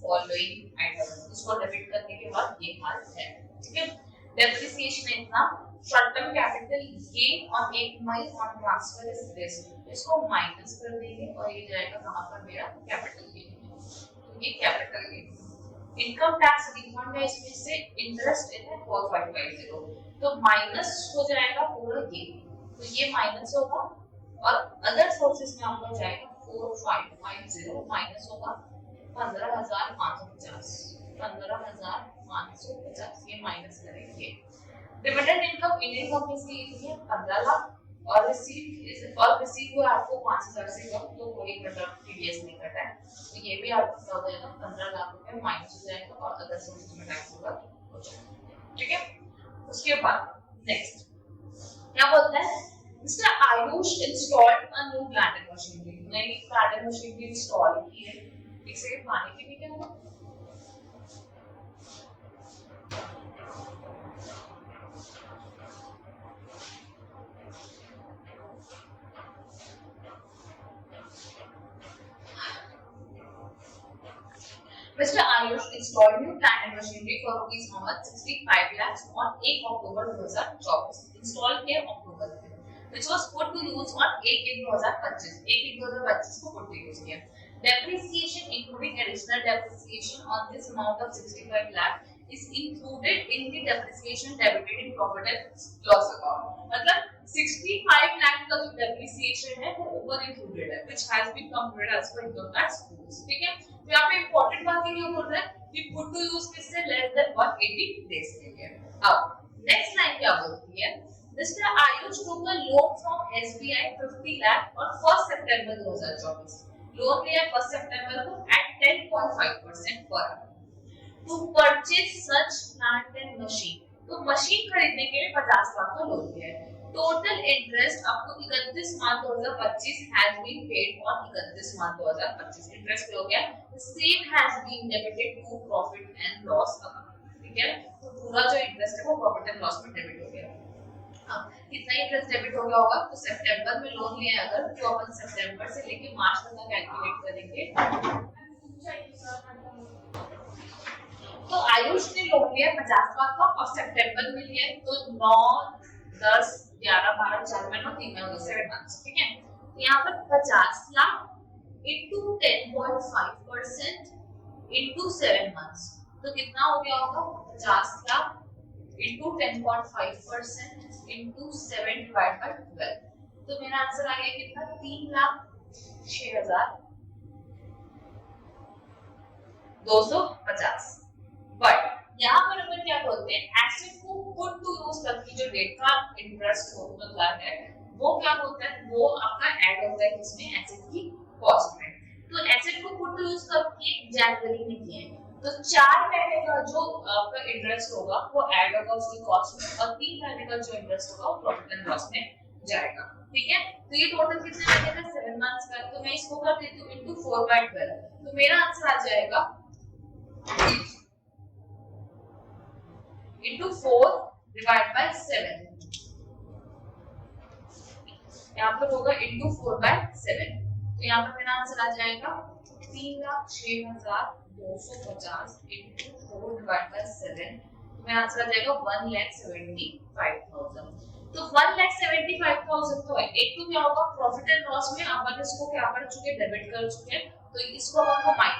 following item, इसको डेबिट करने के बाद ये हाल है। ठीक है, डेप्रिसिएशन इतना, short term capital gain on 1 May on transfer is this, इसको माइनस कर देंगे और ये जाएगा कहां पर मेरा कैपिटल गेन, तो ये capital gain. Income tax refund है, इसमें से इंटरेस्ट है 4550, तो माइनस हो जाएगा पूरा ये, तो ये माइनस होगा और अदर सोर्सेस में आपका जाएगा 4550 माइनस होगा 15,550, 15,550 ये माइनस करेंगे। डिविडेंड इनकम इंडियन कंपनी से ये है 15 लाख और रिसीव हुआ आपको 5,000 से कम, तो कोई मतलब टीडीएस नहीं कटा है, तो ये भी आपका हो जाएगा 15 लाख रुपए माइनस हो जाएगा और अदर सोर्स में टैक्स होगा हो जाएगा। ठीक है, उसके बाद नेक्स्ट क्या बोलता है, mister Ayush installed a new plant and machinery, नई कार्डन मशीन भी इंस्टॉल की है, इसे पानी की भी क्या हुआ। Mr. Ayush installed new plant and machinery for rupees 65 lakhs on 8 October 2024. Installed किया अक्टूबर में, which was put to use on 1/1/2025. 1/1/2025 को put to use किया. Depreciation including additional depreciation on this amount of 65 lakh is included in the depreciation debited in profit and loss account. मतलब 65 लाख का जो depreciation है वो ऊपर included है, which has been computed as per income tax rules. ठीक है, तो यहाँ पे इम्पोर्टेंट बात ये बोल रहा है कि पुट टू यूज किससे लेस देन 180 डेज के लिए। अब नेक्स्ट लाइन क्या बोलती है, mister Ayush took a loan from SBI 50 lakh और 1 सितंबर 2024 लोन लिया 1 सितंबर को eight 10.5% per annum to purchase such plant and machine. तो मशीन खरीदने के लिए 50 लाख का लोन लिया है। Total interest up to 31 March 2025 has been paid on 31 March 2025। Interest हो गया, same has been debited to profit and loss account. ठीक है, तो पूरा जो इंटरेस्ट है वो प्रॉफिट एंड लॉस में डेबिट हो गया। अब कितना इंटरेस्ट डेबिट हो गया होगा, तो सितंबर में लोन लिया अगर तो अपन सितंबर से लेके मार्च तक का कैलकुलेट करेंगे। तो आयुष ने लोन लिया 50 लाख का और सितंबर में लिया तो 9 10 11 12 4 महीनों 3 महीनों 7 मंथ्स। ठीक है, तो यहाँ पर 50 लाख इनटू 10.5% इनटू 7 मंथ्स, तो कितना हो गया होगा 50 lakh into 10.5% into 7 divide by 12। तो मेरा आंसर आ गया कितना 3,06,250। बट यहाँ पर अपन क्या बोलते हैं, एसेट को पुट टू यूज करके जो रेट का इंटरेस्ट होता है वो क्या होता है, वो आपका ऐड होता है इसमें एसेट की कॉस्ट में। तो एसेट को पुट टू यूज करके जनवरी में किए हैं, तो 4 महीने का जो आपका इंटरेस्ट होगा वो ऐड होगा उसकी कॉस्ट में और 3 महीने का जो इंटरेस्ट होगा वो प्रॉफिट एंड लॉस में जाएगा। ठीक है, तो ये टोटल कितने महीने का 7 मंथ्स का, तो मैं इसको कर देती हूं इनटू 4/12, तो मेरा आंसर आ जाएगा into 4 divided by 7। यहाँ पर होगा into 4/7, तो यहाँ पर मेरा आंसर आ जाएगा 3,06,250 into 4 divided by 7, मेरा आंसर आ जाएगा 1,75,000। तो 1,75,000 तो है। एक तो क्या होगा प्रॉफिट एंड लॉस में अपन इसको क्या कर चुके, डेबिट कर चुके, तो इसको अपन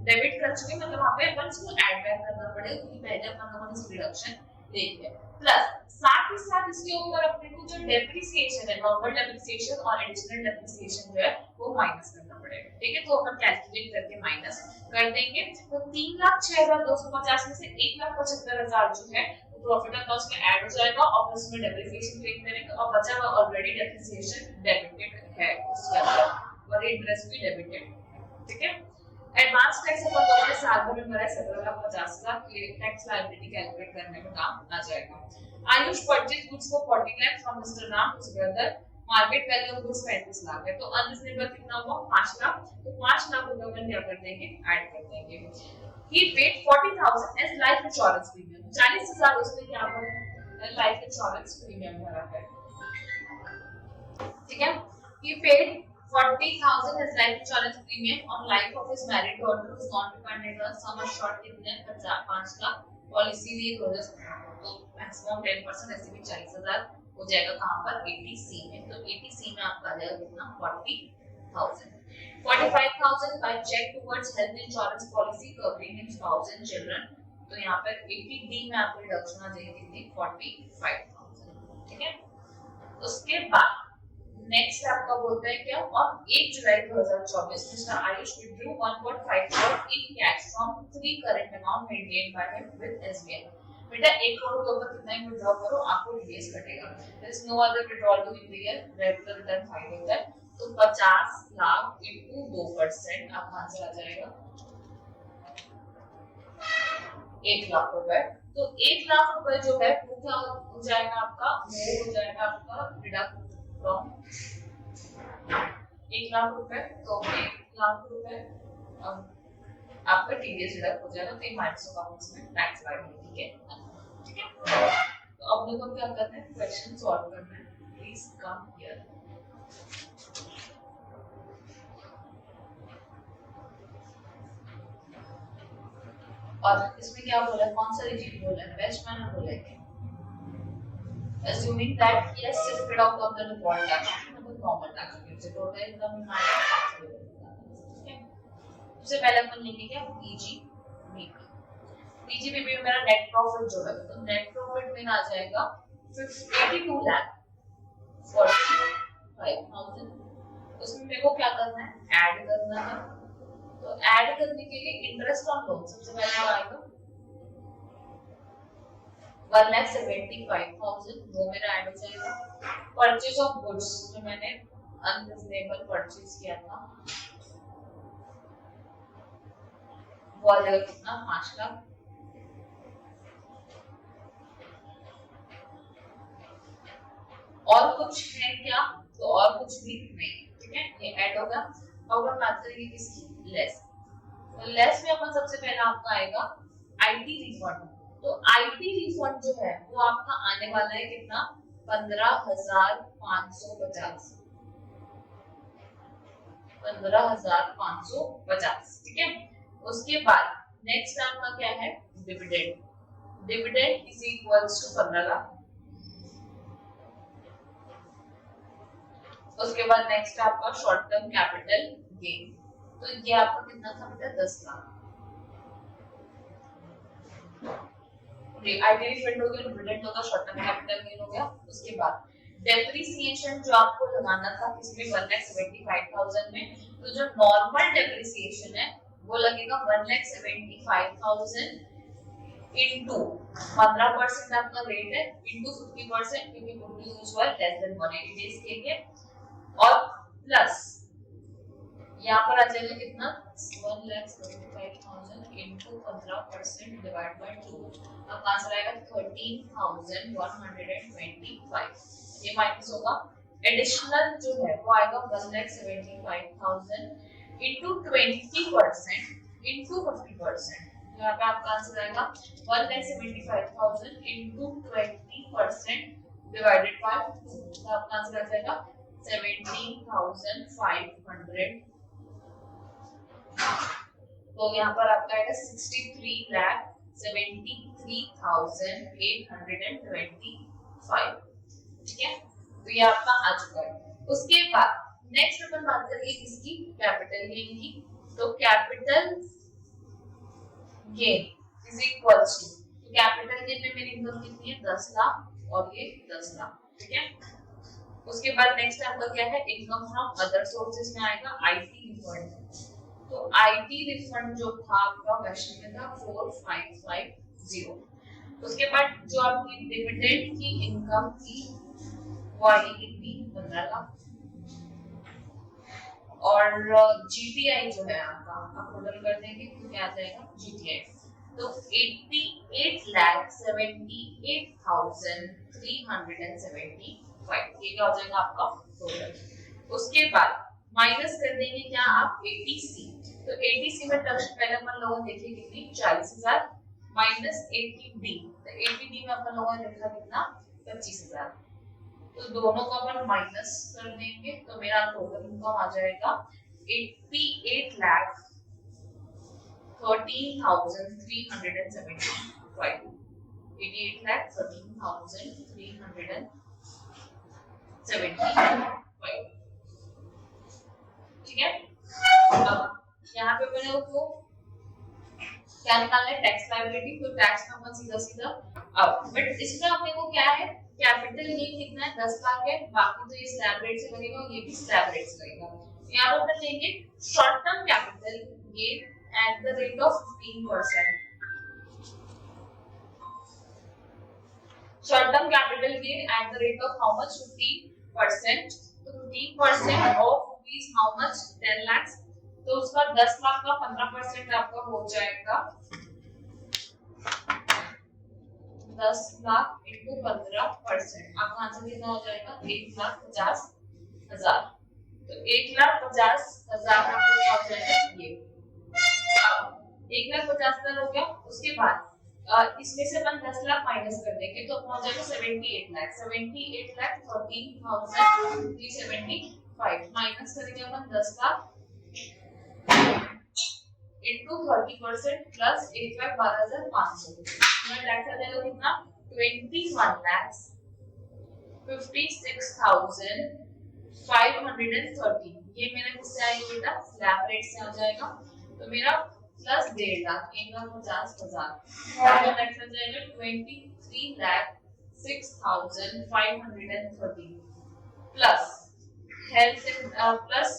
डेबिट कर चुके, मतलब वहां पे अपन इसको ऐड बैक करना पड़ेगा क्योंकि पहले अपन इस डिडक्शन देख लिया। प्लस साथ ही साथ इसके ऊपर अपने को जो डेप्रिसिएशन है, नॉर्मल डेप्रिसिएशन और एडिशनल डेप्रिसिएशन जो है वो माइनस करना पड़ेगा। ठीक है, तो अपन कैलकुलेट करके माइनस कर देंगे। तो 3,06,250 में से 1,75,000 जो है वो प्रॉफिट एंड लॉस में ऐड हो जाएगा और उसमें डेप्रिसिएशन क्लेम करेंगे और बचा हुआ ऑलरेडी डेप्रिसिएशन डेबिटेड है उसके अंदर और इंटरेस्ट भी डेबिटेड। ठीक है, एडवांस टैक्स अपन दोनों साल भर में भरा 17,50,000 ये टैक्स लायबिलिटी कैलकुलेट करने में काम आ जाएगा। Ayush purchase goods for 40 lakh from mister Ram his brother, market value of goods 35 lakh है, तो अनरिजनेबल कितना हुआ 5 लाख, तो 5 लाख रुपए अपन क्या कर देंगे ऐड कर देंगे। He paid 40,000 as life insurance premium, 40,000 उसने क्या भरा लाइफ इंश्योरेंस प्रीमियम भरा है। ठीक है, he paid 40,000 as life insurance premium on life of his married daughter who is not dependent on sum assured कितने 5 लाख पॉलिसी ली 2017, तो मैक्सिमम 10% ऐसे भी 40,000 हो जाएगा कहां पर 80C में, तो 80C में आपका आ जाएगा कितना 40,000। 45,000 by check towards health insurance policy covering his spouse and children, तो यहाँ पर 80D में आपको रिडक्शन आ जाएगी कितनी 45,000। ठीक है, उसके बाद नेक्स्ट आपका बोलता है क्या, और 1 जुलाई 2024 mister Ayush withdrew 1.5 crore in cash from 3 current account maintain by him with SBI. बेटा 1 करोड़ के ऊपर कितना ही विथड्रॉ करो आपको डीएस कटेगा, there is no other withdrawal to be clear, regular return file होता है, तो 50 लाख इनटू 2% आपका आंसर आ जाएगा 1 लाख रुपए। तो 1 लाख रुपए जो है वो क्या हो जाएगा आपका, वो हो जाएगा आपका डिडक्ट फ्रॉम 1,00,000 रुपए, तो 1,00,000 रुपए आपका टीडीएस डिडक्ट हो जाएगा, तो ये माइनस होगा इसमें टैक्स लायबिलिटी के। ठीक है, तो अब देखो क्या करना है, क्वेश्चन सॉल्व करना है। Please come here. और इसमें क्या बोला, कौन सा रिजीम बोला है, बेस्ट मैनर बोला है। Assuming that yes, if paid out of the default tax, मतलब normal tax rate से total income minus tax rate। ठीक है, सबसे पहले अपन लेंगे क्या, PGBP। PGBP में मेरा नेट प्रॉफिट जो है, तो नेट प्रॉफिट में आ जाएगा 82 लाख 45,000। उसमें मेरे को क्या करना है, ऐड करना है। तो ऐड करने के लिए इंटरेस्ट ऑन लोन सबसे पहले आएगा 1,75,000, वो मेरा ऐड हो जाएगा। परचेज ऑफ गुड्स जो मैंने अनरिजनेबल परचेज किया था वो आ जाएगा कितना, 5 लाख। और कुछ है क्या, तो और कुछ भी नहीं। ठीक है, ये ऐड होगा। अब हम बात करेंगे किसकी, लेस। तो लेस में अपन सबसे पहले आपका आएगा आईटी रिफंड। तो आईटी रिफंड जो है वो आपका आने वाला है कितना, 15,550। 15,550। ठीक है, उसके बाद नेक्स्ट आपका क्या है, dividend. Dividend is equals to 15 lakh. उसके बाद नेक्स्ट आपका शॉर्ट टर्म कैपिटल गेन। तो ये आपका कितना था बेटा, 10 लाख। आईटी रिफंड हो गया, डिविडेंड होगा, शॉर्ट टर्म कैपिटल गेन हो गया। उसके बाद डेप्रिसिएशन जो आपको लगाना था किसमें, 1,75,000 में। तो जो नॉर्मल डेप्रिसिएशन है वो लगेगा 1,75,000 इनटू 15% आपका रेट है, इनटू 50%, क्योंकि गुड यूज हुआ लेस देन 180 डेज के लिए। और प्लस यहाँ पर आ जाएगा कितना, 1,75,000 इनटू 15% डिवाइड बाय 2। अब आंसर आएगा 13,125। ये माइनस होगा। एडिशनल जो है वो आएगा 1,75,000 इनटू 20% इनटू 50%। यहाँ पे आपका आंसर आएगा 1,75,000 इनटू 20% डिवाइडेड बाय 2। तो आपका आंसर आ जाएगा 17,500। तो यहाँ पर आपका आएगा 63,73,825। ठीक है, तो ये आपका आ चुका है। उसके बाद नेक्स्ट अपन बात करेंगे किसकी, कैपिटल गेन की। तो capital gain is equals to, capital gain में मेरी इनकम कितनी है, 10 लाख और ये 10 लाख। ठीक है, उसके बाद नेक्स्ट आपका क्या है, इनकम फ्रॉम अदर सोर्सेज में आएगा आईटी रिफंड। तो आईटी रिफंड जो था आपका क्वेश्चन में था 4550। उसके बाद जो आपकी डिविडेंड की इनकम थी वो आएगी कितनी, 15 लाख। और जीटीआई जो है आपका आप टोटल कर देंगे तो क्या आ जाएगा जीटीआई, तो 88,78,375। ये क्या हो जाएगा आपका टोटल। उसके बाद माइनस कर देंगे क्या आप, एटीसी। तो एटीसी में पहले अपन लोगों ने देखी कितनी, 40,000 माइनस 80डी। तो 80डी में अपन लोगों ने देखा कितना, 25,000। तो दोनों को अपन माइनस कर देंगे तो मेरा टोटल इनकम आ जाएगा 88,13,375। 88,13,375। ठीक है, अब यहाँ पे मैंने उसको क्या निकालना है, टैक्स लायबिलिटी। तो टैक्स का अपन सीधा सीधा अब, बट इसमें अपने को क्या है, कैपिटल गेन कितना है, 10 लाख है। बाकी तो ये स्लैब रेट से लगेगा, ये भी स्लैब रेट से लगेगा। यहाँ पर अपन लेंगे short term capital gain at the rate of 15%। Short term capital gain at the rate of how much, 15%। तो 15% of rupees how much, 10 lakh. तो उसका 10 लाख का 15% आपका हो जाएगा 10 लाख इंटू 15%। आपका आंसर कितना हो जाएगा, 1,50,000। तो 1,50,000 आपको क्या हो जाएगा ये 1,50,000 हो गया। उसके बाद इसमें से अपन 10 लाख माइनस कर देंगे तो अपना हो जाएगा 78 लाख 13,13,375 माइनस करेंगे अपन 10 लाख into 30% plus 1,12,500 हमारा टैक्स आ जाएगा कितना 21,56,530 ये मेरा किससे आएगा बेटा स्लैब रेट से आ जाएगा तो मेरा प्लस 1,50,000 1,50,000 टैक्स आ जाएगा 23,06,530 प्लस हेल्थ प्लस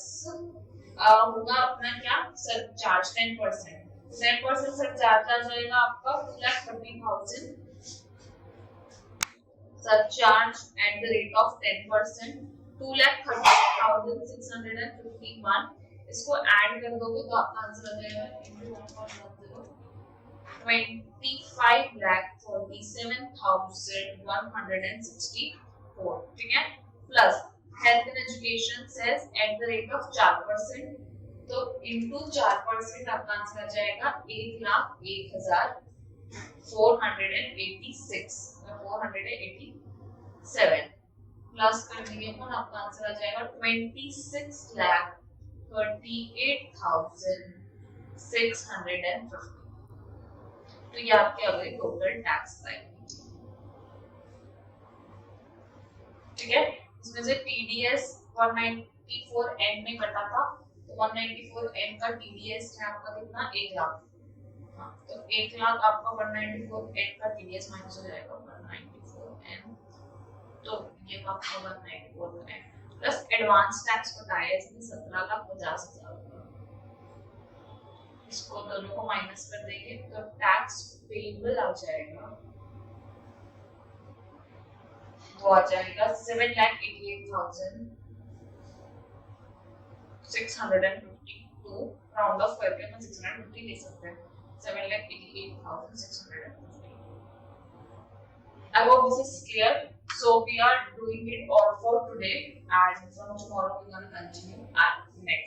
होगा अपना क्या सरचार्ज 10% सरचार्ज आ जाएगा आपका 2,30,000 surcharge at the rate of 10% 2,30,651 इसको ऐड कर दोगे तो आपका आंसर आ जाएगा 25,47,164 ठीक है plus health and education says at the rate of 4% तो into 4% आपका आंसर आ जाएगा 1,01,487 प्लस कर देंगे अपन आपका आंसर आ जाएगा 26,38,650 तो ये आपके अगले टोटल टैक्स आएंगे ठीक है इसमें से TDS 194N में कटा था तो 194N का TDS है आपका कितना 1 लाख हाँ तो 1 लाख आपका 194N का TDS माइनस हो जाएगा 194N तो ये आपका 194N प्लस एडवांस टैक्स बताया इसमें 17,50,000 इसको दोनों को माइनस कर देंगे तो टैक्स पेएबल आ जाएगा वो आ जाएगा 7,88,652 राउंड ऑफ करके हम 650 ले सकते हैं 7,88,650 I hope this is clear. So we are doing it all for today and from tomorrow we're going to continue at next